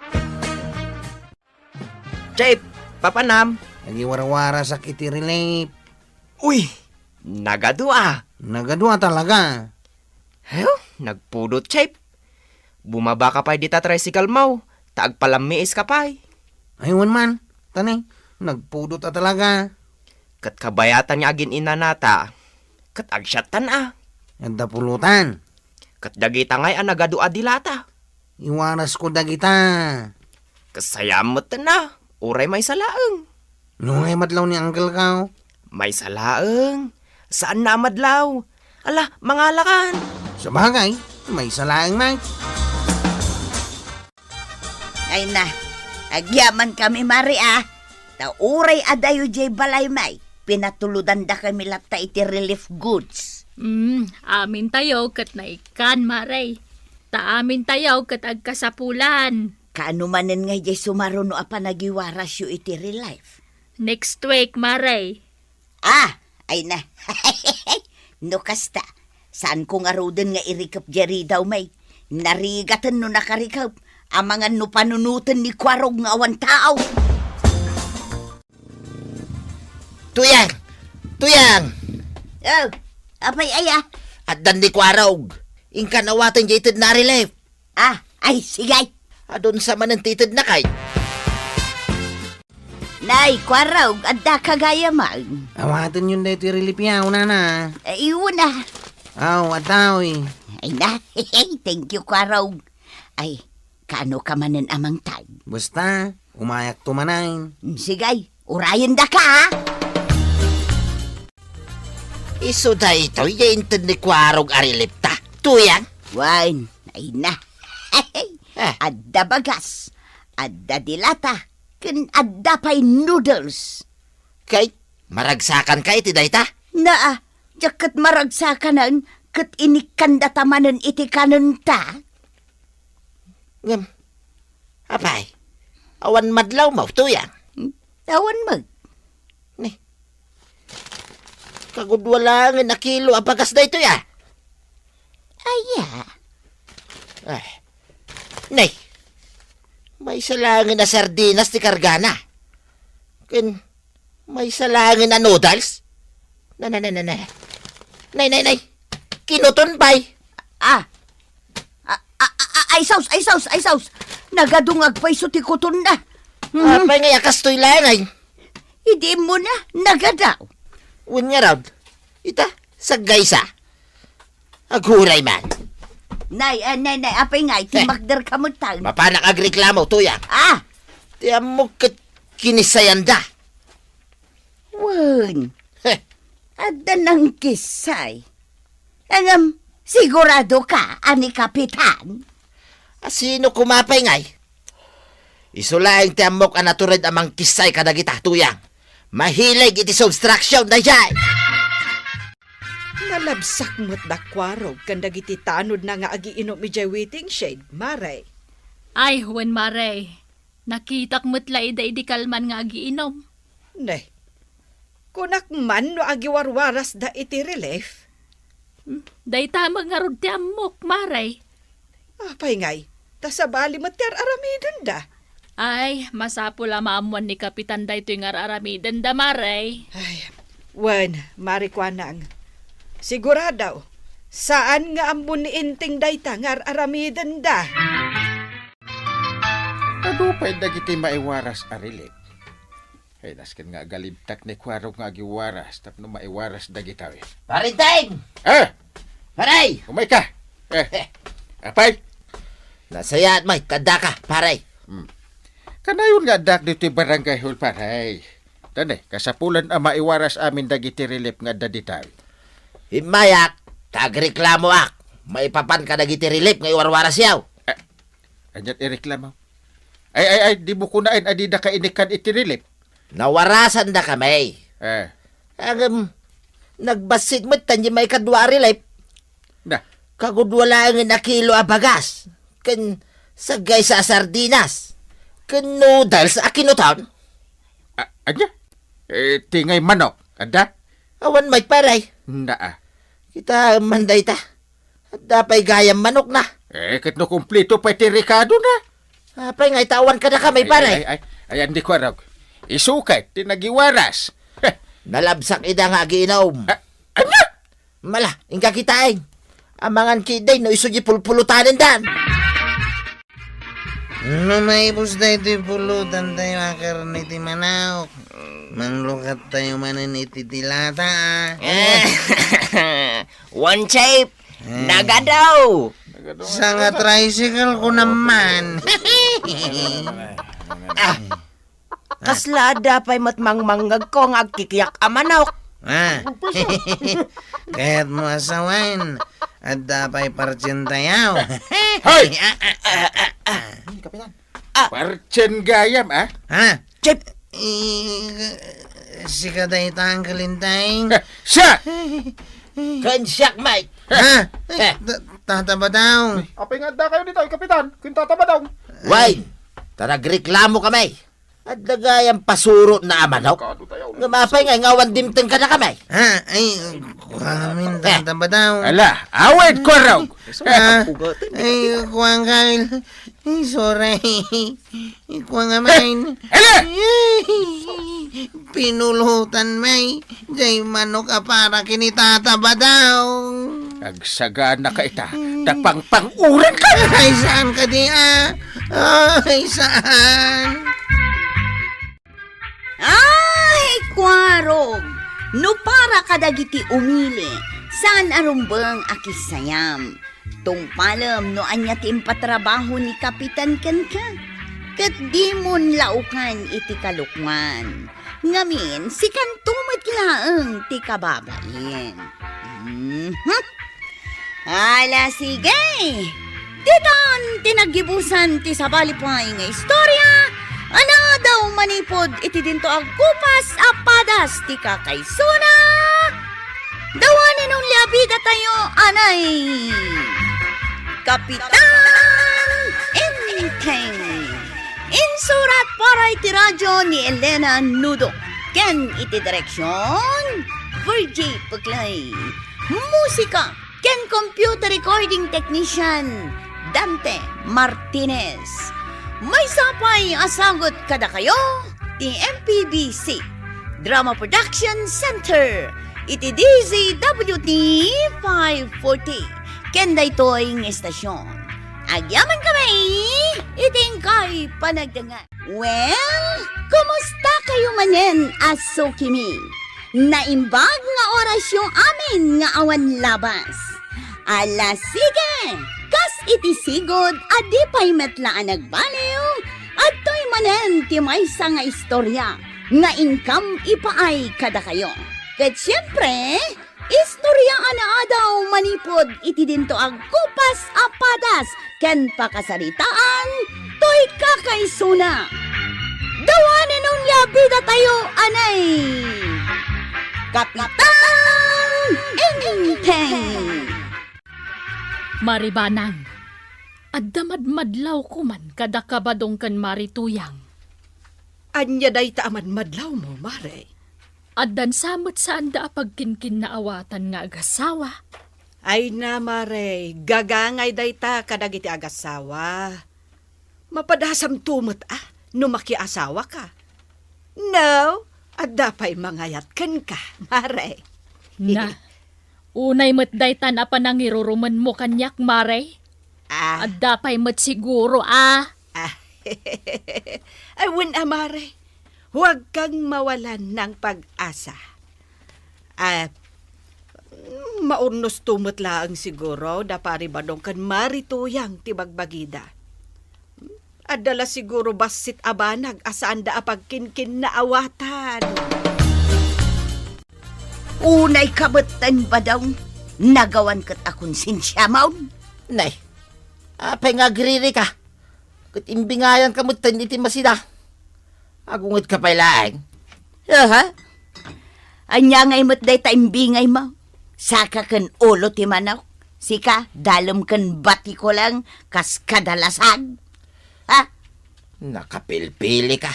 H: Chip, papanam.
B: Agiwara-wara sa kiti relate.
H: Uy, nagadua.
B: Nagadwa talaga.
H: Nagpudot, Chip. Bumaba ka pa'y dita tricycle mo. Taagpalamiis ka pa'y.
B: Ayun man. Tanay, nagpudot talaga.
H: Kat kabayatan niya agin inanata. Kat agsyatan
B: Ganda pulutan.
H: Kat dagita ngay nagadua dilata.
B: Iwaras ko dagita.
H: Kasayamot na. Uray may salaeng.
B: Nungay madlaw ni Uncle ka.
H: May salaeng. Saan na madlaw? Ala, mangalakan.
B: Sa bagay, may salaang na.
A: Ay na, agyaman kami mari Tauray adayo jay balay may. Pinatuludan da kami lata iti relief goods.
G: Amin tayo kat naikan, Maray. Taamin tayaw katag kasapulan.
A: Kaano manen nga jay sumaro no apa nagiwaras yu iti real life.
G: Next week, Maray.
A: Ay na. No kasta. Saan ko nga roden nga irikap jeri daw may. Narigatan no nakarikap. Ang mga no panunutan ni Kwarog nga awan tao.
D: Tuyang! Tuyang!
A: Oh, apay aya.
D: At dan ni Kwarog. Ingka nawatan jay itid na relief.
A: Ay sigay.
D: Adon sa manantitid na kay.
A: Nay, Kwarog, adda kagaya man.
B: Awatan yun dahito relief yaw na.
A: Iyon na.
B: Aw, ataw eh.
A: Ay na, thank you, Kwarog. Ay, kaano ka manen amang tag?
B: Basta, umayak tumanayin.
A: Sigay, urayan da ka, ha?
D: Iso da ito, yaintid ni Kwarog arilip ta. Tuyang!
A: Wine, ay na. Adda bagas, adda dilata, ken adda pa'y noodles.
D: Kay, maragsakan kay ti dayta?
A: Naa, jakat maragsakan kat inikanda tamanan iti kanon ta.
D: Ngam. Apay, awan madlaw mo, Tuyang.
A: Awan mag.
D: Kagudwala nga na kilo ang bagas da ito ya.
A: Aya.
D: Ay. Nay, may salangin na sardinas ti kargana. Ken, may salangin na noodles. Nay. Nay. Kinuton bay.
A: Ay saus. Nagadungag pa'y sutikuton na.
D: Apay nga yakas to'y langay.
A: Hindi mo na, nagadaw.
D: Un nga raw. Ita, saggaysa. Aguray man.
A: Nay, apay nga, timakder ka mo tag.
D: Mapanak agreklamo, Tuyang. Ti mo kinisayanda.
A: Wan,
D: Heh,
A: adda ng kisay. Sigurado ka, ani kapitan?
D: sino kumapay ngay? Isulaing ti amok anatured amang kisay kadagita, Tuyang. Mahilig iti subtraction na jay.
F: Nalabsak mo't da Kwarog kandag iti tanod na nga agiinom mi jay waiting shade, Maray.
G: Ay, Juan Maray. Nakitak mo't laida idi kalman nga agiinom.
F: Nay, kunak man no agiwarwaras da iti relief.
G: Day tama nga rod ti amok, Maray.
F: Apay ngay, tasabali mo ter aramidon da.
G: Ay, masapo la maamuan ni Kapitan day to'y nga aramidan da, Maray.
F: Ay, wan, marikwanang. Siguradaw, saan nga ambun ni inting dayta nga aramidan da?
E: Adupay dagiti maiwaras arilip. Ay, naskin nga galibtak ni Kwarog nga agiwaras tapno maiwaras dagitawi.
D: Parinteng! Paray!
E: Umay ka! Apay!
D: Nasaya at may, kada ka, paray.
E: Kanayon nga dak dito barangay hall paray. Tane, kasapulan ang maiwaras amin dagiti relief nga daditawi.
D: Himayak, tagreklamo ak. May papan ka dagiti relief nga iwarwaras yaw.
E: Anyat ireklamo. Ay, di mo kunain adida ka inikan iti relief.
D: Nawarasan da kami. Nagbasid mo tanyi may kadwa relief.
E: Na,
D: Kagudwala nga na kilo a bagas. Kan sagay sa sardinas. Kan noodles a kinutan.
E: anya? Tingay manok. Ada?
D: Awan may paray.
E: Naa.
D: Kita manday ta. At dapay gayam manok na.
E: Kat no kumplito pa iti Ricardo na.
D: Apay nga itawan ka na kami paray.
E: Ay, hindi ko arag. Isukay, tinagiwaras.
D: Nalabsak ida nga giinom.
E: Anya?
D: Mala, ingka kitain. Amangan kiday no iso di pulpulutanin dan.
B: No maibos da ito pulutan tayo akar ni ti manok. Manglukat tayo manan iti dilata.
H: One shape. Nagadaw.
B: Sa nga tricycle ko naman.
H: Kaslada pa'y matmangmanggag ko nga agkikiyak amanok.
B: Kaya't mo asawain. At dapay parchen tayaw.
E: Hoy! Parchen gayam, ah?
B: Ha?
H: Chip.
B: Si kaday tanggalin tayong.
E: Siya!
D: Kan siyak, Mike.
B: Ha?
D: Eh.
B: Tataba daw.
E: Apay nga da kayo dito, kapitan. Kintataba daw.
D: Wine, taragreklamo kami. At dagayang pasuro na amanok.
E: Kado tayo.
D: Ngamapay nga, ngawan dimteng ka na kami.
B: Ha? Ay, kuhamin tataba daw.
E: Ala, awit ko raw.
B: Ay, kuwang kail. Ay, sorry. Kuwang amain.
E: Ala!
B: Pinulutan may. Jay manok ka para kinitataba daw.
E: Agsagaan na ka ita. Tapang-pang-uran ka.
B: Ay, saan ka di Ay, saan?
A: Ay, kwarog! No para kadagiti umili, saan arumbang akisayam? Tungpalam no anya ti impatrabaho ni Kapitan Kanka. Kat di mon laukan iti kalukman. Ngamin, si kantumat kilaang ti kababain. Ala, sige! Titan, tinagibusan ti sabalipay nga istorya. Ana daw manipod iti dinto agkupas apadas ti kakaysuna. Dawanin ng liabida tayo, anay. Kapitan Inteng. Insurat para iti radyo ni Elena Nudo. Ken iti direksyon, Virgie Puglay. Musika, ken computer recording technician, Dante Martinez. May sapay asagot kada kayo, ti MPBC Drama Production Center, iti DZWT 540. Kenda ito'y estasyon. Agyaman kami, iting kay panagdangan. Well, kumusta kayo manen, aso kimi? Naimbag nga oras yung amin nga awan labas. Ala, sige! Kas iti sigod, adi pa'y metlaan nagbaliw, at to'y manen ti maysa nga istorya, nga income ipaay kada kayo. Kat siyempre, istorya ana daw manipod iti dinto ag kupas apadas, ken pakasaritaan, to'y kakaysuna. Dawanin nung labida tayo, anay! Kapitan Inteng!
G: Maribanang, addamadmadlaw ko man kada kabadong kan marituyang.
F: Anya day taaman madlaw mo, Mare.
G: Addan samot saan da pagkinkin na awatan nga agasawa.
F: Ay na, Mare, gagangay day ta kadagiti agasawa. Mapadasam tumot no makiasawa ka. No, at dapay mangayat kan ka, Mare.
G: Na, unay matday tan apa nang iruruman mo kanyak, Mare.
F: Ah,
G: At dapay mat siguro,
F: ay Mare, huwag kang mawalan ng pag-asa. Maurnos tumot laang siguro, da pari badong kan marituyang tibagbagida. Adala siguro basit abanag asaan da apagkinkin na awatan.
A: Unay kabatan ba daw? Nagawan kat akong sinsya, maun?
D: Nay, apay nga agriri ka. Kat imbingayan ka mo iti masida. Agungot ka pailaang.
A: Aha? Anya ngay mo't day taimbingay mo. Saka kan ulo ti manaw. Sika, dalom kan bati ko lang, kas kadalasag. Ha?
D: Nakapilpili ka.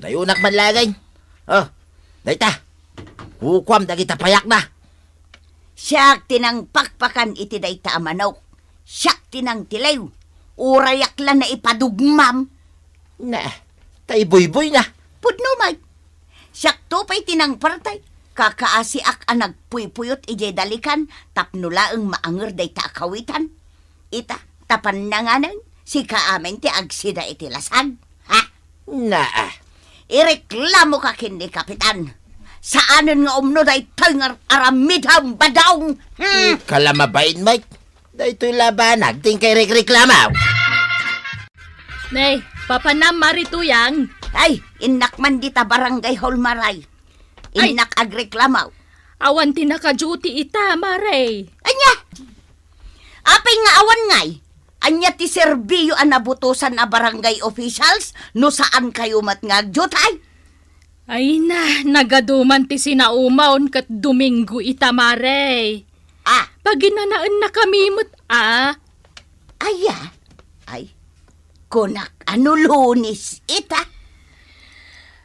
D: Nayunak man lagay. Oh, dayta. Hukwam dagita payak na.
A: Siyak tinang pakpakan iti day ta amanaw. Siyak tinang tilaw. Urayak lang na ipadugmam.
D: Na, tay boy-boy na.
A: Pudno may. Siyak to pa'y tinang partay. Kakaasiak ang nagpuypuyot ije dalikan. Tapnula ang maanger day ta akawitan. Ita, tapan na nga nang. Si kaamin ti agsida iti lasag. Ha?
D: Na,
A: Ireklamo ka kindi, Kapitan. Saanan nga umno day tangar aramidhang badawng.
D: kalamabain, Mike. Dayto'y labanag, ting kay reklamaw.
G: Nay, papanam marituyang.
A: Ay, inak man dita barangay hall maray. Inak agreklamaw.
G: Awan tinaka-duty ita, Mare.
A: Anya! Apay nga awan ngay. Anya ti serbiyo ang nabutusan na barangay officials no saan kayo mat nga jutay.
G: Ay na, nagaduman ti sinaumaon kat Domingo itamare.
A: Ah,
G: Paginanaan na kami mo't
A: aya. Ay, kunak ano Lunis ita.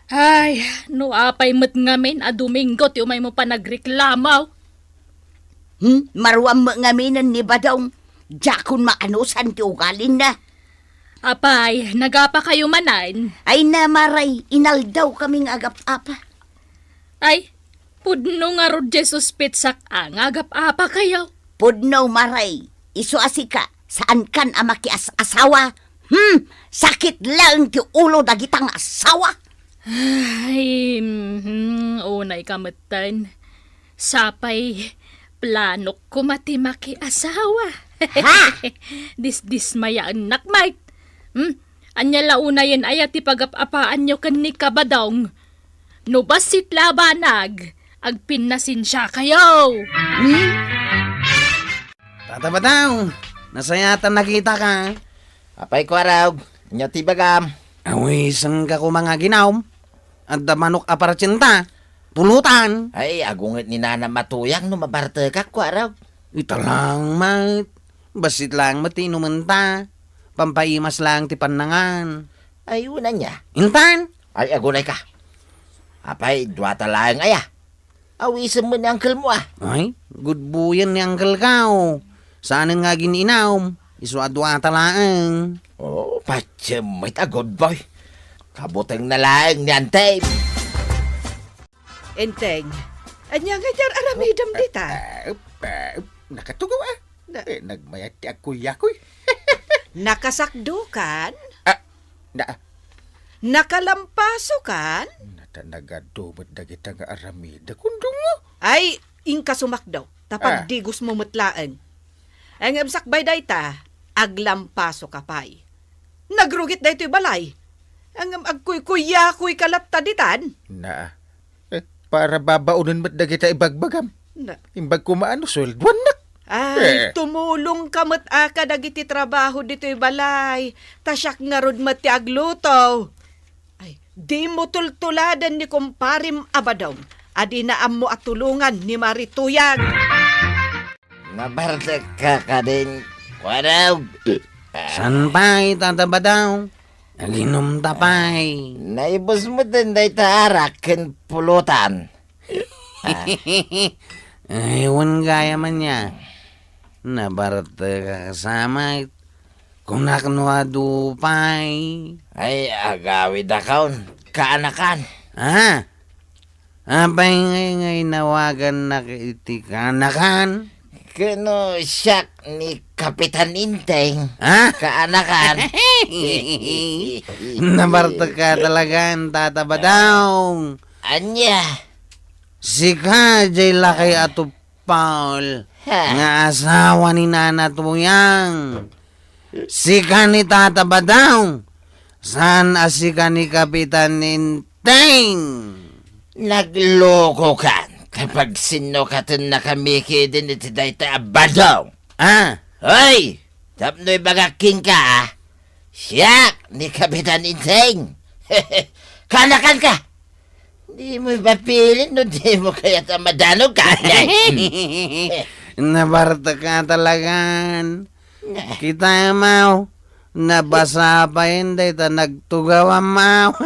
G: Ay, no apay mo't ngamin a Domingo ti umay mo pa nagreklamaw.
A: Marwam mo ngaminan ni Badong. Jakon maanusan ti ugalin na.
G: Apay, nagapa kayo manan.
A: Ay namaray, inaldaw kaming agap-apa.
G: Ay, pudno nga rod Jesus pitsak ang agap-apa kayo.
A: Pudno maray, iso asika, saan kan amakias asawa? Sakit lang ti ulo dagitang asawa.
G: Ay, unay kamutan. Sapay, plano ko matimaki asawa.
A: Ha?
G: Dis-dismaya anak, Mike. Anya launa yan ayat ti pagapapaan nyo kan ni Kabadong. No basit labanag, agpinasin siya kayo.
B: Tata Badong, nasayatan nakita ka.
D: Apay ko araw, inyo ti bagam.
B: Awi, sang ka ko mga ginaw. At manok aparatsinta. Pulutan.
D: Ay, agungit ni Nana matuyang no mabarte ka ko araw.
B: Ito lang, mate. Basit lang matinumunta. Pampaimas lang ti panangan.
D: Ay, una niya.
B: Intan?
D: Ay, agunay ka. Apay, duwata lang aya. Awisan mo ni uncle mo ah.
B: Ay, good buyan ni Uncle Kao. Saanin nga gininaw? Isuadwa talaang.
D: Oh, patsamit a good boy. Kabutang na lang ni Antay.
F: Enteng, anya nga dyan aramidam dita.
E: Nakatugaw ah. Nagmayat ti akoy-akoy.
F: Nakasakdo kan?
E: Na,
F: Nakalampaso kan?
E: natanagadumat dagita nga aramida kundungo.
F: Ay, ingka sumakdaw. Tapag digos mo mutlaan. Ang absakbay dayta, aglampaso kapay. Nagrugit dayto'y balay. Ang agkuy-kuya-kuy kalapta ditan.
E: Na, para babaunan mat dagita ibagbagam.
F: Na,
E: Imbag kumaano, swelduan na.
F: ay, tumulong kamot aka dagiti trabaho dito'y balay. Tasyak nga rod mati agluto. Ay, di mo tultuladan ni kumparim abadong. Adi na mo at tulungan ni Marituyag.
D: Nabarte ka din ko araw.
B: San pa'y Tata Badong? Naginom tapay.
D: Naibos mo din day taarak ken pulutan.
B: Ewan gaya man niya. Nabarata ka kasama. Kung naknuado pa'y.
D: Ay, agawid akaon. Kaanakan.
B: Abay ngay nawagan na iti kanakan.
D: Kano siyak ni Kapitan Inteng. Kaanakan.
B: Nabarta ka talagang Tata Badong.
D: Anya.
B: Si Kajay Lakay ato Paul. Nga asawa ni Nana Tuyang. Si ni Tata Badong. San asika ni Kapitan Inteng.
D: Nagloko kan. Kapag sino ka tin nakamiki din iti dayta abadong. Hoy! Tapno'y bagaking ka ah. Siyak ni Kapitan Inteng. Kanakan ka. Di mo ipapilit no di mo kaya tamadanog ka.
B: Nabarta ka talagan. Kita mau. Nabasa pa hindi ta nagtugawa mau.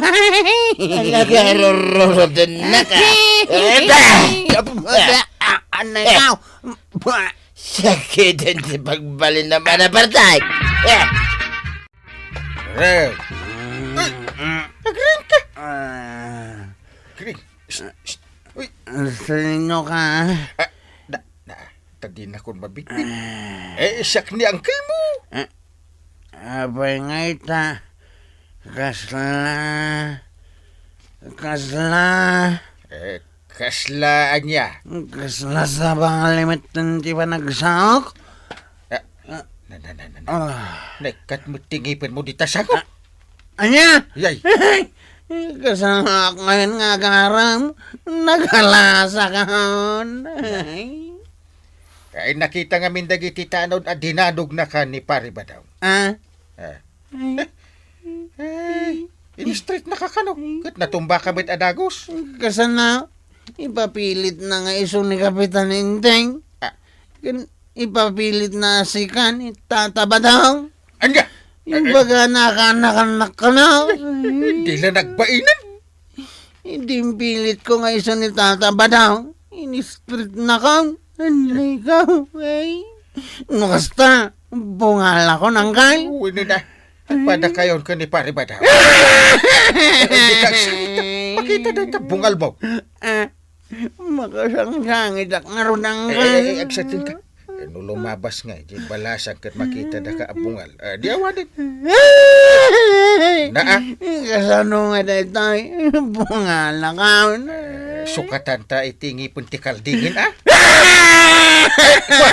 D: Alagarororo din na ka.
B: Anayaw.
D: Sakit din si pagbalin naman na partay.
E: Rev. Nagrin ka. Kring. Uy.
B: Sino ka?
E: Tadi na kong mabitbit. Siyak ni uncle mo.
B: Abay nga ita. Kasla.
E: Kaslaan niya.
B: Kasla sa pangalimit ng di ba nagsahok?
E: Nekat mo tingipin mo di tasakot.
B: Anya?
E: Yay.
B: Kasama ako ngayon nga karam. Nagalasa ka hon.
E: Ay nakita nga mindag iti tanod at dinadog na ka ni pare ba daw? In-street na kakano. Kat natumba ka bit adagos.
B: Kasana, ipapilit na nga iso ni Kapitan Inteng. Ipapilit na sikan, itataba daw.
E: Anya!
B: Yung baga nakananak ka na.
E: Di lang nagbainan.
B: Hindi pilit ko nga iso ni tataba daw. In-street na ka. Anay ka, ay. Nukasta, bungala ko ng kay.
E: Uwi na. Pada kayon ka ni pare ba daw? Hindi ka salita. Pakita na ito bungal mo.
B: Makasang-sangit ak nga ron ang kay.
E: Agsatin ka. No lumabas nga, di balasang kat makita na ka abungal. Di awanin. Naa.
B: Kasano nga tayo, bungala ka.
E: Sukatan ta itingi puntikal dingin,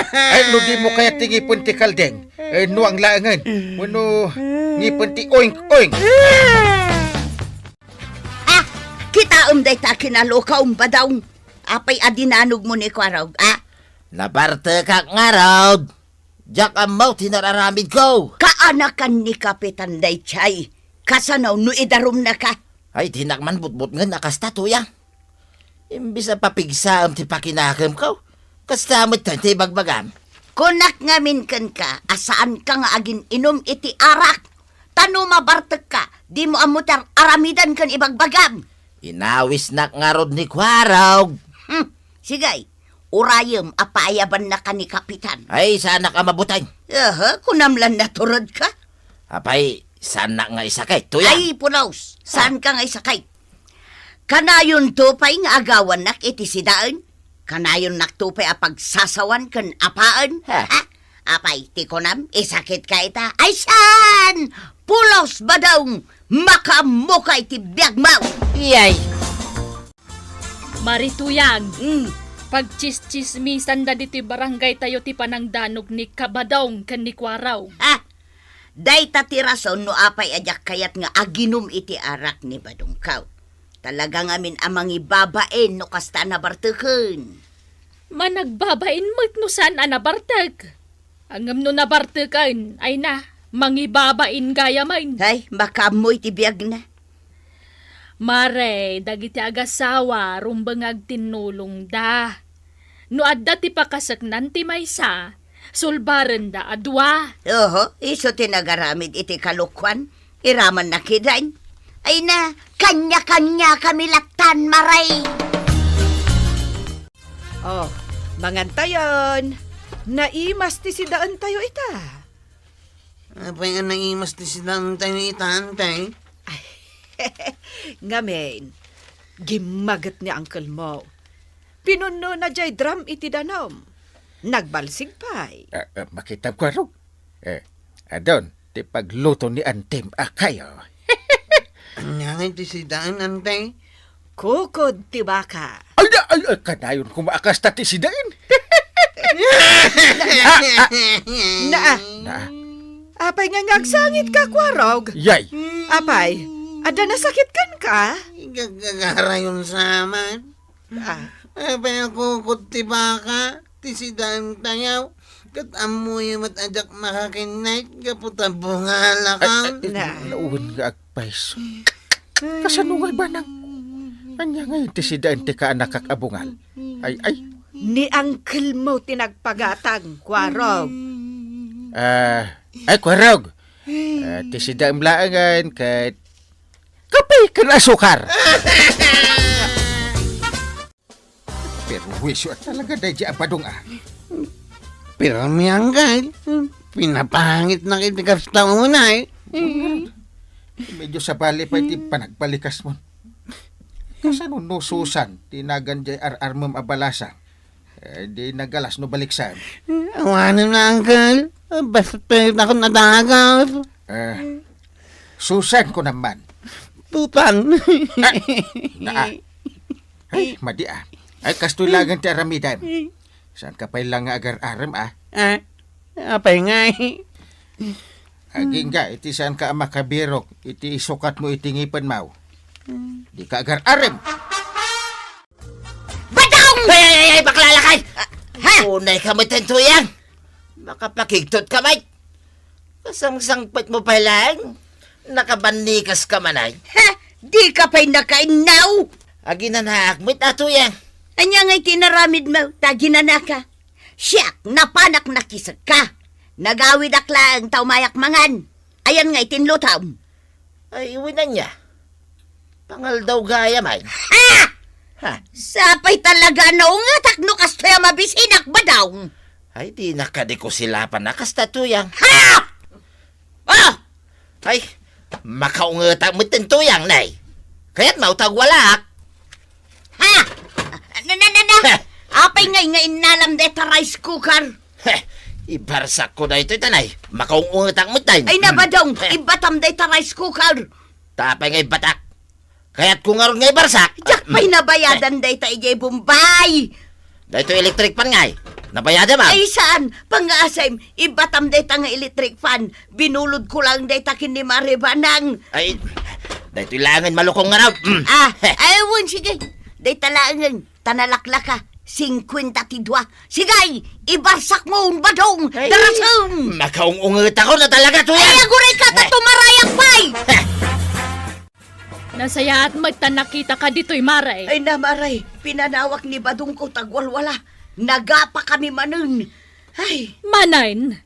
E: Ay, no di mo kaya tingi puntikal ding. Nuang laangan. Wano, ngipon ti oink-oink.
A: Kita day ta kinaloka ba daw? Apay adinanog mo ni Kwarog,
D: Naparte ka nga raw. Diyak ang mau tinararamid ko.
A: Kaanakan ni Kapitan Daychay. Kasanaw no idarum na ka.
D: Ay, tinakman butbut nga nakasta tuya. Imbis na papigsaam ti pakinakam ko. Kastamot tayo ti bagbagam.
A: Kunak nga minkan ka, asaan ka nga agin inom iti arak. Tano mabartag ka, di mo amutar aramidan kan ibagbagam.
D: Inawis na nga rod ni Kwarog.
A: Sigay, urayem apaayaban na ka ni Kapitan.
D: Ay, sana ka mabutay.
A: Kunamlan na turod ka.
D: Apay, sana nga isakay tuya.
A: Ay, Pulaus, saan ka nga isakay? Kanayon tupay nga agawan nak iti sidaan. Kanayon naktupay apagsasawan kan apaan. Apay, tikonam, isakit ka ita. Ay, saan? Pulaus ba daw makamukay ti biyag mau?
D: Iyay.
G: Marituyang, pagchis-chismisan da dito'y barangay tayo ti panangdanog ni Kabadong kan ni Kwaraw.
A: Day tatirason no apay ajak kayat nga aginom iti arak ni Badungkaw. Talagang amin amang ibabain no kasta nabartukan.
G: Managbabain mo't no saan anabartag. Angam no nabartagan ay na, mangibabain gaya main.
A: Ay, baka mo'y tibiyag na.
G: Mare, dagiti agasawa, rumbangag tinulong da. No adda ti pakasaknan ti maysa, sulbaran da adwa.
A: Iso tinagaramid iti kalukwan, iraman na kidain. Ay na, kanya-kanya kami laktan, maray.
F: Mangantayon. Naimas ti sidaan tayo ita.
B: Apay nga naimas ti silang tayo ni itantay.
F: Ngamen, gimagat ni uncle mo. Pinuno na jay drum iti danom. Nagbalsig pa'y.
E: Makita ko aro. Adon, ti pagluto ni Antem akayo.
B: Anyangay ti sidaan, antay.
F: Kukod ti baka.
E: Ay, kanayon kumaakas ta ti sidain.
F: Naa. Apay nga ngagsangit ka, Kwarog.
E: Yay.
F: Apay, ada nasakit kan ka?
B: Gagagara yun sa aman. Apay ako kuti baka, ti sidaan tayaw. Kat amoy matadyak makakinay, kaputa bungala ka.
E: Nauwan nga agpais. Kasanungay ba nang? Anya ngayon ti sidaan ti ka anak kakabungal. Ay.
F: Ni uncle mo tinagpagatang, Kwarog.
E: Ay, Kwarog. Ti sidaan mlaangan kat kapay ka na asukar. Pero wisyo at talaga dahil di abadong
B: Pero miyanggal, pinapangit na kitikas taunay.
E: Medyo sa bali pa iti panagbalikas mo. Kasano no susan, tinagan jay armam abalasa. Di nagalas no baliksan.
B: Awanan na, uncle. Basta ako nadagaw.
E: Susan ko naman.
B: Tutan.
E: Ay, madi Ay, kastulagan ti aramidan. Saan ka pa lang nga agar-aram
B: Apay nga
E: Aging ga, iti saan ka makabirok, iti isukat mo iti ngipan mau. Di ka agar-aram.
A: Badong!
D: Ay, baklalakay! Unay ka mo tentuyan. Makapakigtot ka, mate. Kasang-sangpat mo pa lang. Nakabanikas ka man ay.
A: Ha? Di ka pa'y nakainaw!
D: Aginanak mo't Tuyang.
A: Anya nga'y tinaramid mo, taginanak ka. Siyak, napanak na kisag ka. Nagawid aklang taumayak mangan. Ayan nga'y tinlutaw.
D: Ay, iwinan niya. Pangal daw gaya may.
A: Ha!
D: Ha?
A: Sapay talaga na ungatak no kastoya mabisinak ba daw?
D: Ay, di nakadi ko sila pa nakasta Tuyang.
A: Ha! Oh!
D: Ay, makaungatang mo't Tuyang, nay. Kaya't mautag walak.
A: Ha! Na! Apay nga'y inalam deta rice cooker.
D: Heh, ibarsak ko na ito tanay. Makaungatang mo't tayo.
A: Ay nabadong, ibatam deta rice cooker.
D: Tapay ngay batak. Kaya't kung ngaron ngay barsak.
A: Jak pa'y nabayadan deta ijay Bombay.
D: Dito electric pan ngay. Nabayada ma'am.
A: Ay saan? Pangasay, ibatam deta nga electric fan. Binulod ko lang deta kini maribanang.
D: Ay, dito ilangan malukong nga raw.
A: Aywan, sige. Deta lang, tanalaklaka. 52. Sigay, ibarsak mo un badong.
D: Ay.
A: Darasong.
D: Makaungat ako na talaga Tuyang.
A: Ay, aguray ka, tatumarayak pa'y.
G: Nasaya at magtanakita ka dito'y maray.
A: Ay namaray, pinanawak ni badong ko tagwalwala. Nagapa kami manun. Ay,
G: Manayn,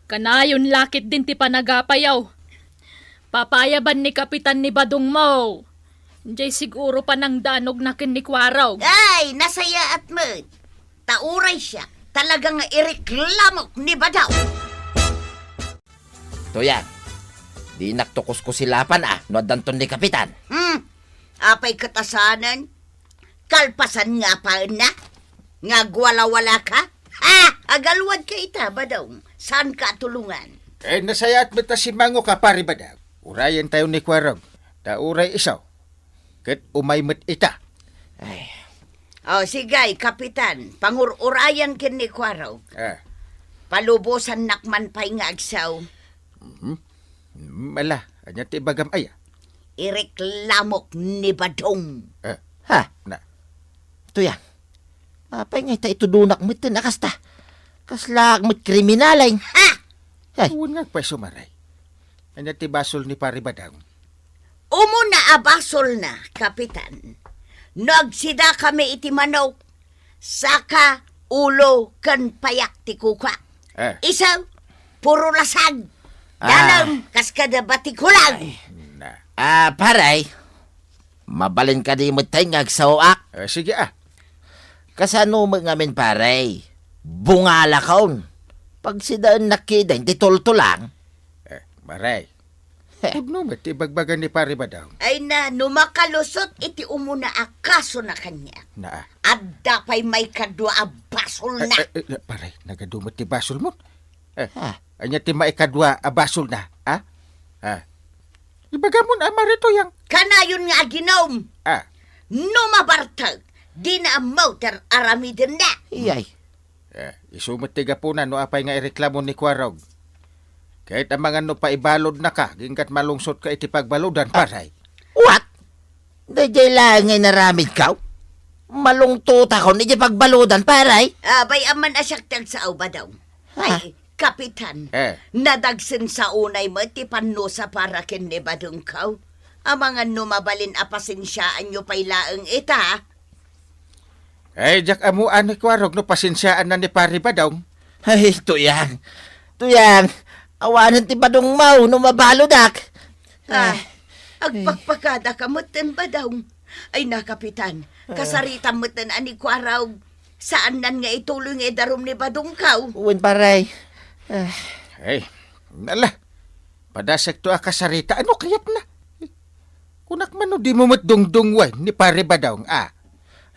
G: kanayon lakit din ti panagapayaw. Papayaban ni kapitan ni Badong mo. Jay siguro pa ng danog na kinikwaraw.
A: ay, nasaya at mo. Tauray siya. Talagang ireklamok ni badaw.
D: Tuyang, di naktukos ko silapan no danton ni kapitan.
A: Apay katasanan. Kalpasan nga pa na. Nga gwala-wala ka. Agalwad ka ita, badaw. Saan ka tulungan?
E: Eh, nasaya at bata si Mango ka pari ba daw? Urayan tayo ni Kwarog. Uray isaw. Kat umaymat ita.
D: Ay,
A: O, sigay, kapitan. Pangururayan kin ni Kwaraw. Palubosan nakman pa'y nga agsaw.
E: Mala, anya ti bagam aya.
A: Ireklamok ni badong.
D: ha?
E: Na.
D: Tuyang, apay ngay ta itudunak mo't nakasta. Kaslak mo't kriminalay.
A: Ha!
D: Ay,
E: Uwan nga pa sumaray. Anya ti basol ni pari ba daw?
A: Umuna abasol na, kapitan. Nagsida kami iti manok. Saka ulo kan payak ti kuka. Isaw, puro lasag. Dalam, kaskada batikulang.
E: Na.
D: Paray. Mabalin ka di mo't tayo ngagsawaak.
E: Sige
D: Kasano mo ngamin paray. Bungala kaon. Pag sidaan nakidain, ti tultulang.
E: Maray. Pudno met ti bagbagan ni pari ba daw?
A: Ay na, numakalusot iti umuna akaso na kanya.
E: Na.
A: At dapay may kadwa abasol na.
E: Paray, nagadumot ti basol mo. Anya ti maikadwa basol na. Ibagamon marito yang.
A: Kanayon nga ginom. Numabartag. Di na ang motor aramidin na.
D: Iyay.
E: Isumot ti gapunan no apay nga ireklamo ni Kwarog. Kahit ang mga no paibalod na ka, gingkat malungsot ka iti pagbalodan, paray.
D: What? Dajay lang ngay naramid ka? Malungtot ako ni pagbaludan, paray.
A: Bay aman asyaktal sa aw ba daw? Ay, kapitan. Nadagsin sa unay mo, ti panusa para kin ni badong kaw. Amangan numabalin apasensyaan nyo pa'y laeng ita.
E: Ay, jak amuan ni Kwarog no pasensyaan na ni pari ba daw?
D: Ay, tuyang. Awanan ti badong mau no mabalodak.
A: Agpagpakada ka mutin ba daw? Ay na, kapitan. Kasarita mutin ani Kwaraw. Saan nan nga ituloy nga darum ni badong kaw?
D: Uwan, paray.
E: Ay, nala. Padasek to akasarita. Ano kayat na? Kunak man no di mo matdungdungwan ni pari ba daw?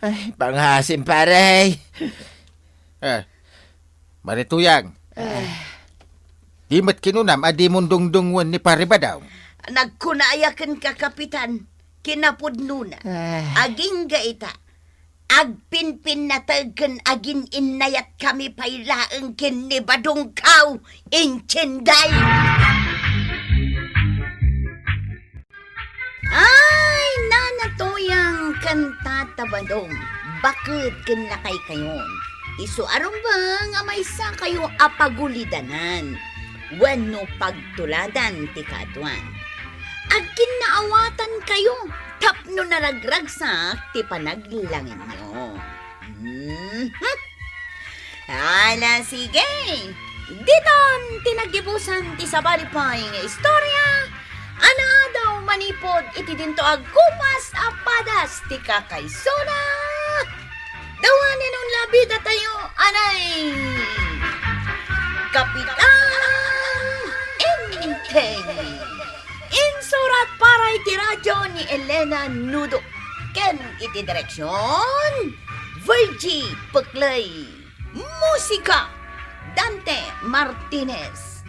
D: Ay, panghasim, paray.
E: Marituyang. Di mat kinunam, adi mong dungdungwan ni pari ba daw?
A: Nagkunayakan ka, kapitan. Kinapudno na. Aging gaita. Agpinpin na tagkan agin inayat kami pailaang kin ni badong kaw. Inchenday! Ay, nanatoyang kantata badong. Bakit kinakay kayon? Isu aron ba nga may sa kayo apagulidanan? Wano pagtuladan ti katuan. Agkin naawatan kayo. Tapno naragragsak, ti panaglangin nyo. Ala, sige. Diton, tinagibusan ti sabalipay nga istorya. Ana daw manipod iti dinto agkupas apadas ti kakaysona. Dawanin ang labida tayo, anay. Kapitan Enteng. Insurat para iti radyo ni Elena Nudo. Ken iti direksyon Virgie Peklay. Musika Dante Martinez.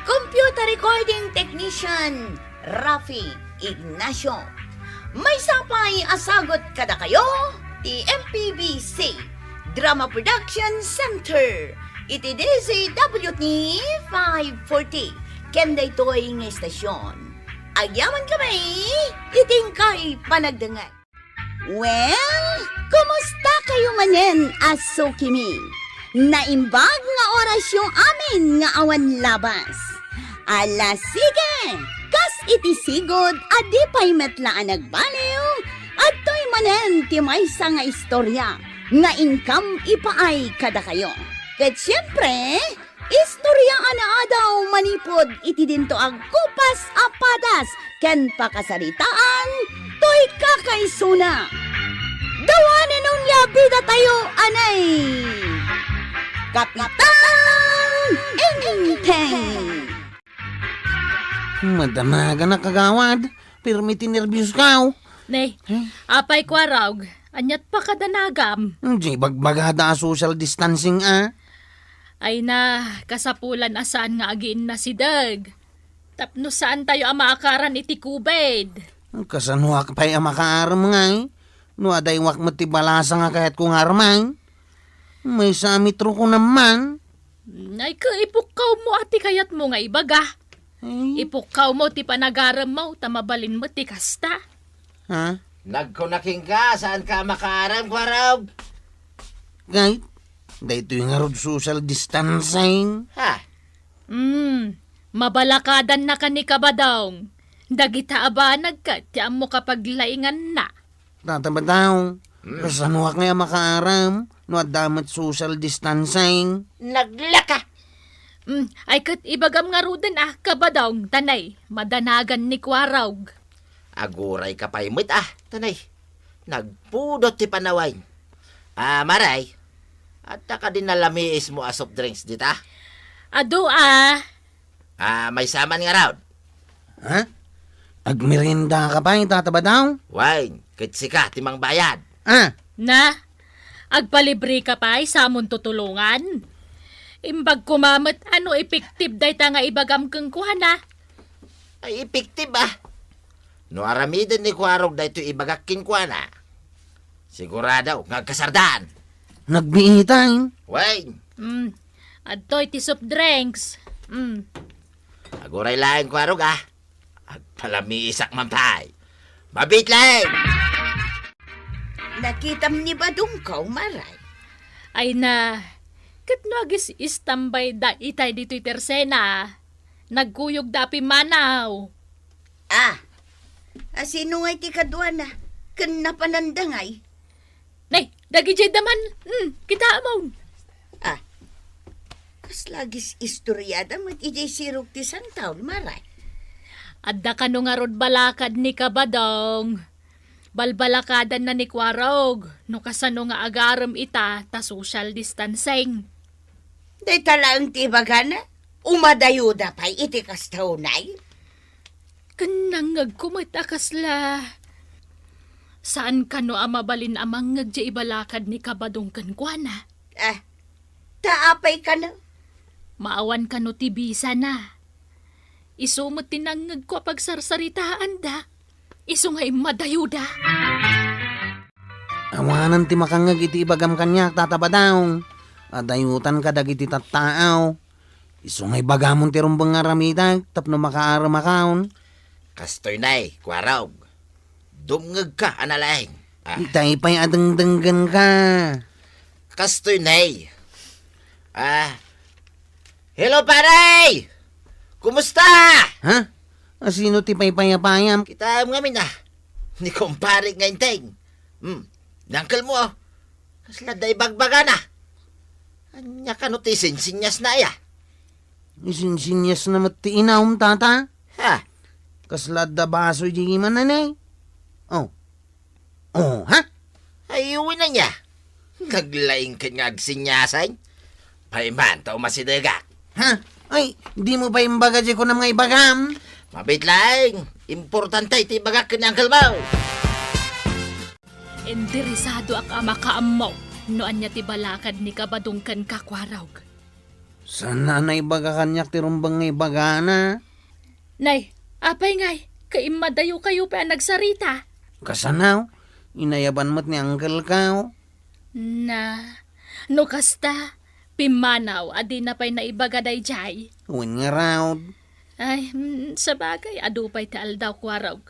A: Computer recording technician Rafi Ignacio. May sapay asagot kada kayo ti MPBC Drama Production Center. Iti DZWT 540. Kenda ito'y ng estasyon. Agyaman kami, iting kay panagdangan. Well, kumusta kayo manen, aso kimi? Naimbag nga orasyon amin nga awan labas. Ala sige, kas iti sigod, adi pa'y metlaan nagbaliw, at to'y manen ti maysa nga istorya, nga income ipaay kada kayo. Ket siyempre, istorya ana adaw manipod iti dinto ag kupas apadas ken pakasaritaan toy kakaysuna. Dawanen nung labida tayo anay. Kapitan Enteng.
B: Madamaga na kagawad. Pero may tinervyos ka.
G: Nay, apay ko arawg. Anyat pa kadanagam.
B: Di bagbagada social distancing
G: Ay na, kasapulan asaan nga agiin na si Doug. Tapno saan tayo amaakaran iti kubed.
B: Kasanwak pa'y amakaaram nga No aday wak matibalasa nga kahit kung armang. May samitro ko naman.
G: Ay ka, ipukaw mo ati kayat mo nga ibaga.
B: Ay,
G: Ipukaw mo ti panagaram mo, tamabalin mo ti kasta.
B: ha?
D: Nagkunaking ka, saan ka makaaram, Kwaraw?
B: Kahit, dahito yung harod social distancing.
D: Ha?
G: Mabalakadan na ka ni kabadong. Dagita abanag ka, tiyam mo kapag laingan na.
B: Tataba daw. Kasanwak nga makaaram. No adamat social distancing.
D: Naglaka!
G: Ay kat ibagam nga ruden kabadong, tanay, madanagan ni Kwarawg.
D: Aguray ka pa'y mo't tanay. Nagpudot ti panaway. Maray. At ka din nalamiis mo soft drinks dita.
G: Ado
D: May saman nga raw.
B: Ha? Agmerinda ka pa yung tataba daw?
D: Wine, kitsi ka, timang bayad.
G: na, agpalibre ka pa sa amon tutulungan. Imbag kumamat ano epektif day ta nga ibagam kang kuhana.
D: Ay, epektif No aramiden ni Kwarog da ito ibagakin ko na. Sigurado, ngagkasardaan.
B: Nagbiitain.
D: Wine,
G: Adtoy ti soft drinks.
D: aguray laing Kwarog Agpalamiisak man pa'y. Mabit lang!
A: Nakitam ni Badong kaw, Maray.
G: Ay na, kat nuagis istambay da itay dito'y tersena. Nagkuyog dapi manaw.
A: Sino ngay ti kadwa na? Kan napanandangay.
G: Nay, dagi jay daman. Kita mo.
A: Kas lagis istoryada mat ijay sirok ti santaw, Maray.
G: Adda ka nga rod balakad ni kabadong. Balbalakadan na ni Kwarog. No kasano nga agaram ita ta social distancing.
A: Day talang ti bagana. Umadayuda pa'y iti kastawnay.
G: Kanang agkumatakasla. Saan ka no amabalin amang ngagja ibalakad ni kabadong kankwana?
A: Taapay ka na.
G: Maawan ka no tibisa na. Isumot tinangag ko pagsarsaritaan da. Iso nga'y madayuda.
B: Awanan ti makangag iti ibagam kanyak tataba daw. Adayutan ka dagiti tattaaw. Iso ngay bagamon ti rumbang nga ramidag tapno makaaram akaon.
D: Kastoy na'y, Kwarog. Dumngag ka, analaing.
B: Itay pa'y adangdanggan ka.
D: Kastoy na'y. Hello, paray! Kumusta?
B: Ha? Asino ti paypayapayam?
D: Kita nga min ni kumpare nga inteng. Nangkel mo kasla day bagbaga na. Anya ka no ti sinsinyas na ya.
B: Isinsinyas na mati inawm tata.
D: Ha?
B: Kaslad da baso di man nanay. Oh. Oh, ha?
D: Ayuwi na niya. Naglaing ka nga agsinyasan. Paiman tao masidagak.
B: Ha? Ay, di mo pa imbaga di ko na mga ibagam.
D: Mabit lang. Importante iti bagak ka ni Uncle Mau.
G: Enderisado ak ama kaamaw. Noan niya ti balakad ni kabadungkan kakwarawg.
B: Sana na ibaga kanyak ti rumbang nga ibaga na.
G: Nay, apay ngay, kaimadayo kayo pa nagsarita.
B: Kasanaw, inayaban mo't ni Uncle Kao.
G: Na, no kasta, pimanaw, adi na pa'y naibaga day jay.
B: Uwin nga raw.
G: Ay, sa bagay, adupay ta aldaw kwarawg.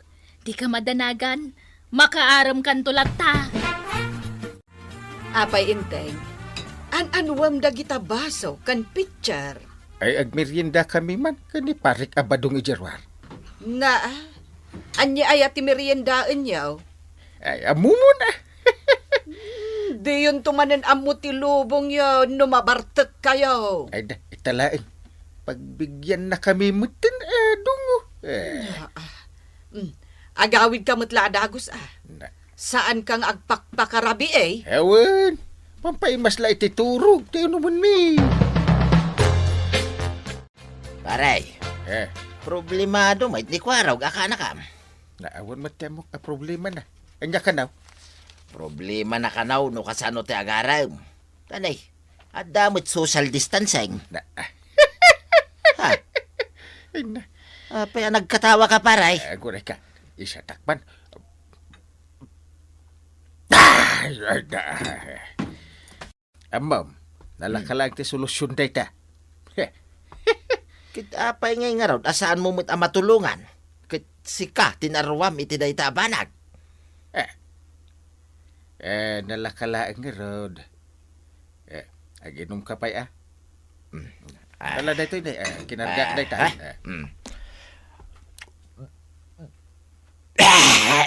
G: Di ka madanagan, makaaram kan tulat ta.
F: Apay inteng, an-anwam dagita baso kan picture.
E: Ay agmerienda kami man kani parik abadong ijerwar.
F: Na, anya ay ati meriendaan yaw.
E: Ay amumo na.
F: Di yun tumanin amo ti lubong yaw, numabartek kayo.
E: Ay da, italain. Pagbigyan na kami mutin, dungo.
F: Agawid ka matla adagos
E: Na.
F: Saan kang agpakpakarabi eh?
E: Ewan, pampaimas la ititurog. Tayo naman mi.
D: Paray,
E: Eh,
D: problemado may ni kwaraw akana kam.
E: naawan matemok a problema na. Anya ka na.
D: Problema na kanaw no kasano ti agaram. Tanay, at damot social distancing.
E: Na,
D: Ha?
E: ay na.
D: Paya nagkatawa ka paray.
E: Aguray ka. Isa takpan. Ay, na. Ma'am, nalakalang ti solusyon data.
D: Kit apay ngay nga raw, asaan mo mo't matulungan? Kit sika, tinarwam iti dayta banag.
E: Nalakalaan nga rod. Aginom ka pa Wala dito yun kinarga dito.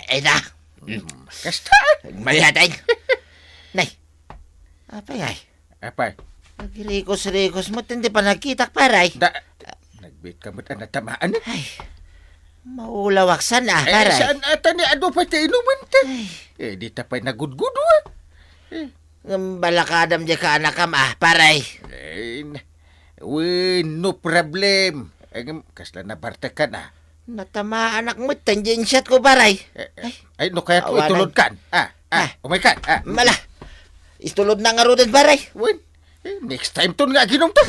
D: Ay na,
E: Kasta.
D: mayatay. Nay, apay ay.
E: Apay,
D: Nagrikos-rikos mo't hindi pa nagkitak paray.
E: nagbit ka mo't natamaan.
D: Ay, maulawaksan paray.
E: Saan ata ni ano pa ti inuman ta? Di ta pa nagudgudo
D: Balakadam di ka anakam paray.
E: No problem. Kasla na barta ka na.
D: Natama anak mo, tangensiyat ko paray.
E: Ay, no kaya ko
D: Awanan.
E: itulod kan. Umay kan.
D: Mala, istulod na nga rodin paray.
E: Wen, next time to nga ginom ta.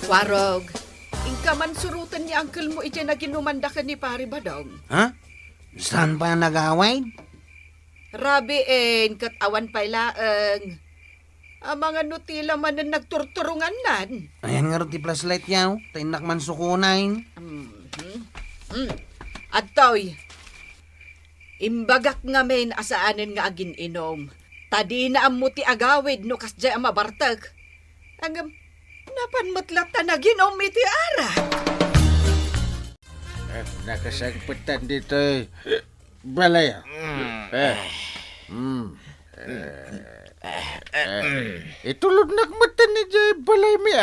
F: Warog, ingka man surutan ni uncle mo iti naginumanda ka ni pari badong.
B: Ha? Saan pa nag-away?
F: Rabi kat awan pailaeng. Ang mga nutila man na nagturturungan nan.
B: Ayan nga rin ti flashlight yaw. Tainak man sukunain.
F: At toy, imbagak nga men asaanin nga agin inom. Tadi na ang muti agawid no kasjay ang mabartag. Ang napanmatlata na ginom iti ara.
E: Nakasangputan dito. Balay. Itulod nagmatan ni Jay balay mi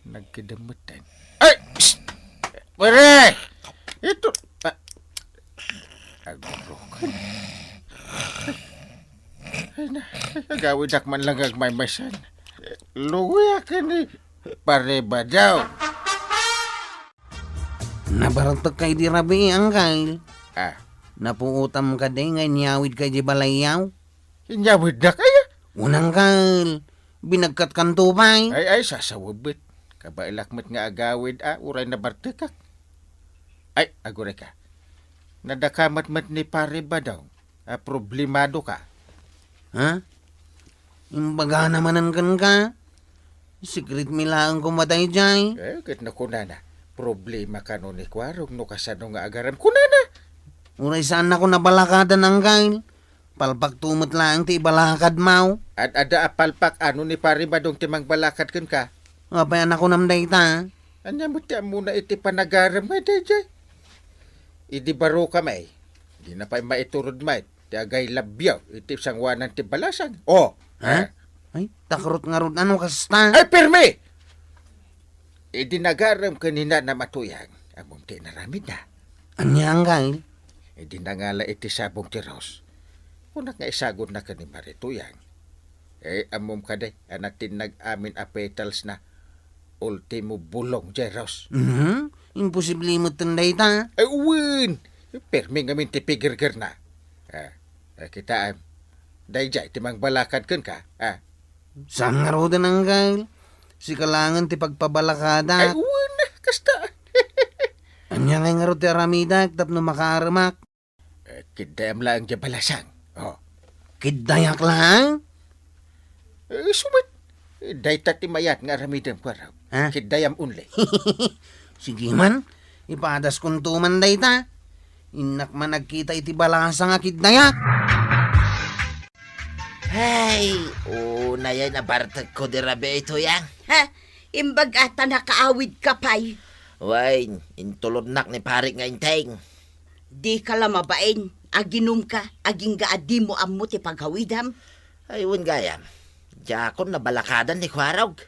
E: nagkidamutan. Ay! Shh! Pare! Ito... Agurokan. Ay na, gawin man lang agmaymaysan. Luwi ka ni pare ba daw?
B: Nabarantag kay di rabi ang kail.
E: Napuutam
B: ka din ngay niyawid kay di balayaw.
E: Inyawid na kaya?
B: Unang kail. Binagkat kan tupay.
E: Ay, sasawabit. Kabailakmat nga agawid, uray na bartikak. Ay, aguray ka. Nadakamat-mat ni pare ba daw? Problemado ka.
B: Ha? Imbaga namanan kan ka. Secret milaan kumatay jay.
E: Kit na kunana. Problema ka no ni Kwarog no kasano nga agaran kunana.
B: Uray saan ako nabalakadan ang kail. Palpak tumot lang ti balakad mau.
E: At ada apalpak ano ni pare ba dong timang balakad kan ka?
B: Apay anak ko nam dayta.
E: Anya mo tiyan muna iti panagaram nga dayjay. Idi baro ka may. Di na pa'y maiturod may. Ti agay labyaw. Iti sangwanan ti balasan. Oh.
B: Ha? Ay, takrot nga rod ano kasta.
E: Ay, perme! Idi nagaram kanina na matuyang. Among ti naramid na.
B: Anyang kay.
E: Idi nangala iti sabong ti Ros. Kunak nga isagod na ka ni Marituyang. Amom ka day. Anak tinag-amin a petals na ultimo bulong di Ros.
B: Imposible mo tanday ta.
E: Ay, uwin! Perme nga min ti pigirgir na. Kita, dayjay, timang balakad kan ka.
B: Saan nga roda nang kay? Si kalangan ti pagpabalakada.
E: Ay, uwin! Kasta!
B: Anya nga nga rod ti aramida, tapno makaaramak.
E: Kidayam lang di balasang. Oh.
B: Kidayak lang?
E: Sumat. Day ti mayat nga aramidam ko raw.
B: Ha?
E: Kidayam unli.
B: Sige man, ipadas kong tuman dayta. Inak man nagkita iti balasa nga kidayak.
D: Hey, una yan na bartag ko di rabi ito yang.
A: Ha? Imbag ata nakaawid ka pa'y.
D: Wain, intulodnak ni parik nga inteng.
A: Di ka lang mabain. Aginom ka, aging gaadi mo amo ti paghawidam.
D: Ayun gayam. Jakon na balakadan ni Kwarog.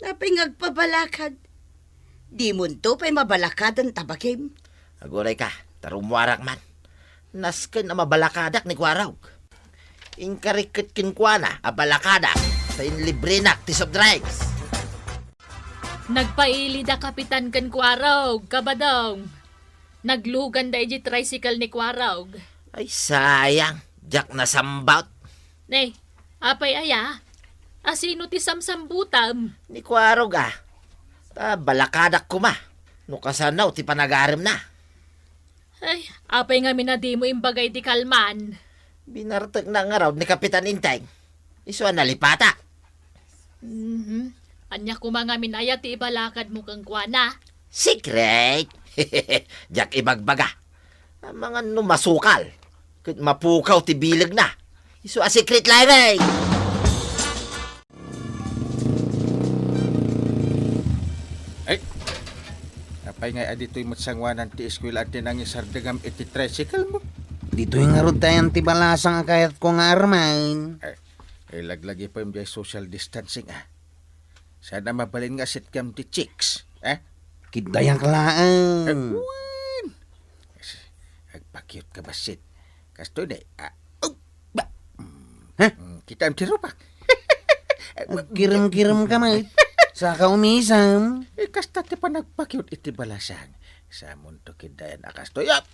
A: Napay ngagpabalakad. Di mo to pa'y mabalakadan tabakim.
D: Aguray ka, tarumwarak man. Nasken na mabalakadak ni Kwarog. Inkarikit kinkwana, a balakadak. Sa inlibrinak ti subdrives.
G: Nagpaili da kapitan kan Kwarog, kabadong. Naglugan da iji tricycle ni Kwarog.
D: Ay sayang, jak na sambaut.
G: Ne, apay aya? Asino ti samsambutam?
D: Ni Kwarog balakadak ko ma. Nukasanaw ti panagarim na.
G: Ay, apay nga minadi mo imbagay ti kalman.
D: Binartag na nga raw ni Kapitan Inteng. Iso nalipata.
G: Anya ko mga minaya ti ibalakad mo kang kuana.
D: Secret! Jak ibagbaga. Ang mga numasukal. Kut mapukaw ti bilag na. Iso a secret lang eh.
E: Ay, apay nga adito'y matsangwanan ti eskwela at tinang isardagam iti tricycle mo.
B: Dito yung nga rod tayo ti balasa nga kayat ko nga armain.
E: Ay, laglagi pa yung social distancing Sana mabalin nga sitcam ti chicks.
B: Kidayak lang.
E: Uwin! Agpakyut ka ba sit? Kasto na kita ang tirupak.
B: Kirim-kirim ka mait. Saka umisam.
E: Kasta ti pa nagpakyut iti balasang. Sa mundo kidayan akasto. Yap!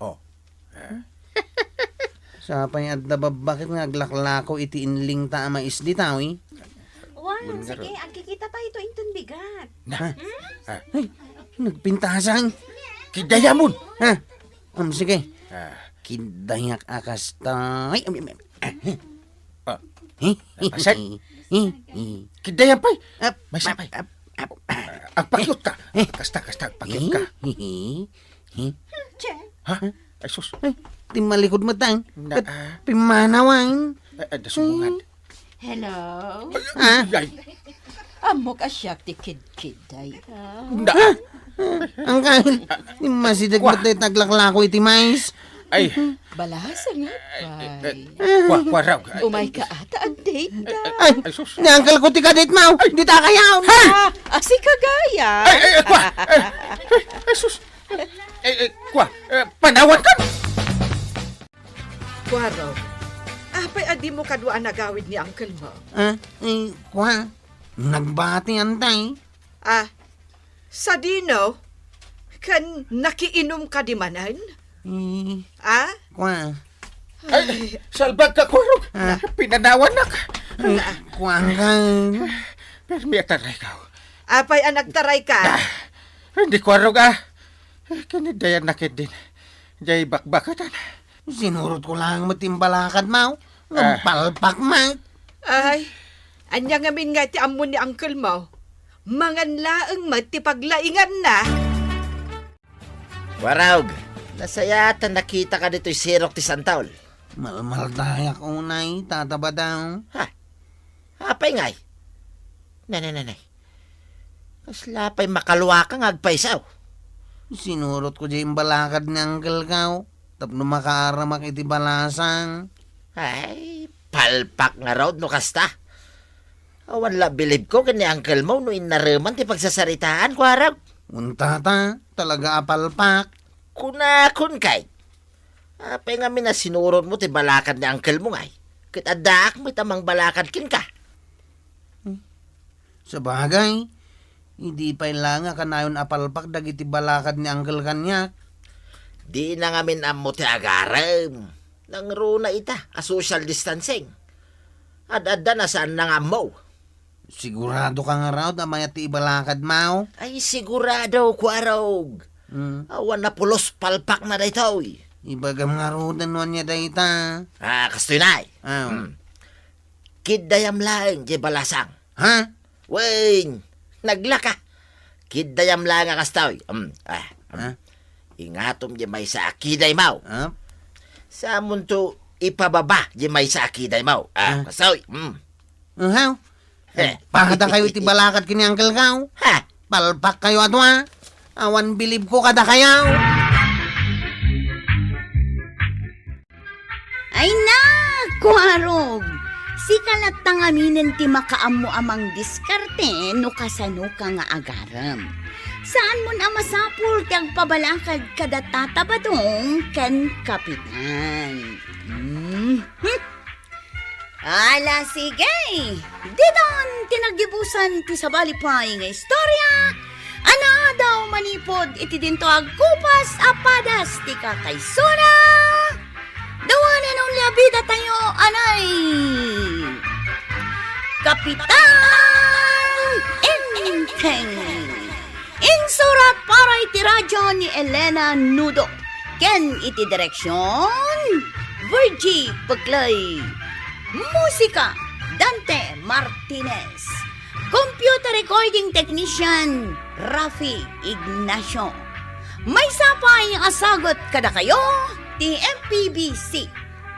E: Oh.
B: Sa pa'y adda bakit nga aglaklako iti inling ta ama isdi tao eh.
C: Wow, sige, agkikita tayo ito intundigat.
B: Ay, nagpintasan.
E: Kidayamon!
B: Ha? Sige. Kidayak akas tay.
E: Napasan? Kidayan pa'y. May sapay. Agpakyut ka. Kasta, agpakyut ka. Ha? Ay, sus.
B: Ay, timalikod mo tang.
E: Na,
B: Pimanawan.
E: Ada sumungan.
F: Hello?
E: Ay,
F: Amo ka siya ti kid-kid ay.
E: na.
B: Ang kahil, masidag mo tayo taglaklako iti mais.
E: Ay,
F: Balasa nga pa'y.
E: raw.
F: Umay ka ata ang date da.
B: Ay,
E: sus.
B: niangkal ko ti kadit mo. Di ta kayaw.
F: Asi kagaya.
E: Ay, sus. Panawan ka.
F: Kwaro, apay adi mo kadwa nagawid ni uncle mo.
B: Nagbati antay.
F: Sa dino, kan nakiinom ka di manan?
E: Ay, salbag ka, Kwarog. Pinanawan na ka.
B: Kuangkan.
E: Pero may ataray ka.
F: Apay nagtaray ka.
E: Hindi, Kwarog Kinidayan na din. Jay bakbakatan.
B: Sinurot ko lang matimbalakad mo. Palpak mo.
F: Ay, anya ngamin nga ti amon ni uncle mo. Mangan laeng matipaglaingan na.
D: Kwarog, nasayatan nakita ka dito'y sirok ti Santaol.
B: Malmaldayak unay, tataba daw.
D: Hapay ngay. Nanay. Kasla pa'y makalwa ka ngagpaisaw.
B: Sinurot ko dyan balakad ni Uncle Kaw. Tapno makaaramak iti balasang.
D: Ay, palpak nga raw no kasta. Awan la bilib ko kani Uncle mo no inareman ti pagsasaritaan ko araw.
B: Untata, talaga apalpak.
D: Kunakun kay. Apay nga minasinurot mo ti balakad ni Uncle mo ngay. Kitadak mo tamang balakad kin ka.
B: Sa bagay, hindi pa lang nga kanayon apalpak dagiti balakad ni Uncle kanyak.
D: Di na nga minamo ti agarem. Nang runa ita, a social distancing. Ad-adda na saan na nga mo.
B: Sigurado ka nga raw na may ti ibalakad mo.
D: Ay sigurado ko arog. Awan na pulos palpak na dayto.
B: Ibagam nga raw danuan niya dayta.
D: Kastoy na Kidayam lang, di balasang.
B: Ha?
D: Weng, naglaka. Kidayam lang nga kastoy.
B: Ha?
D: Ingatom di may sa akiday mau.
B: Ha?
D: Sa munto ipababa di may sa akiday mau. Kastoy.
B: How? Pakada kayo iti balakad kini Uncle Kaw.
D: Ha?
B: Palpak kayo ato ha. Awan bilib ko kada kayaw.
A: Ay na, kuharog. Si kalatang aminin ti makaammo amang diskarte no kasano ka nga agaram. Saan mo na masapul ti agpabalakad kada tatabadong kan kapitan? Ala sige, didon tinagibusan ti sabalipay nga istorya. Ana daw manipod iti dinto agkupas apadas ti kakaysona. Dawanan ang labida tayo, anay! Kapitan Enteng! Insurat para iti radyo ni Elena Nudo. Ken iti direksyon, Virgie Paglay. Musika, Dante Martinez. Computer recording technician, Rafi Ignacio. May sapay ang asagot kada kayo, ti MPBC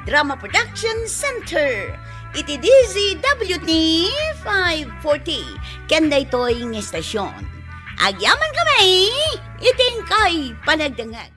A: Drama Production Center iti DZWT 540 kenda ito'y ng estasyon. Agyaman kami, iting kay panagdangan.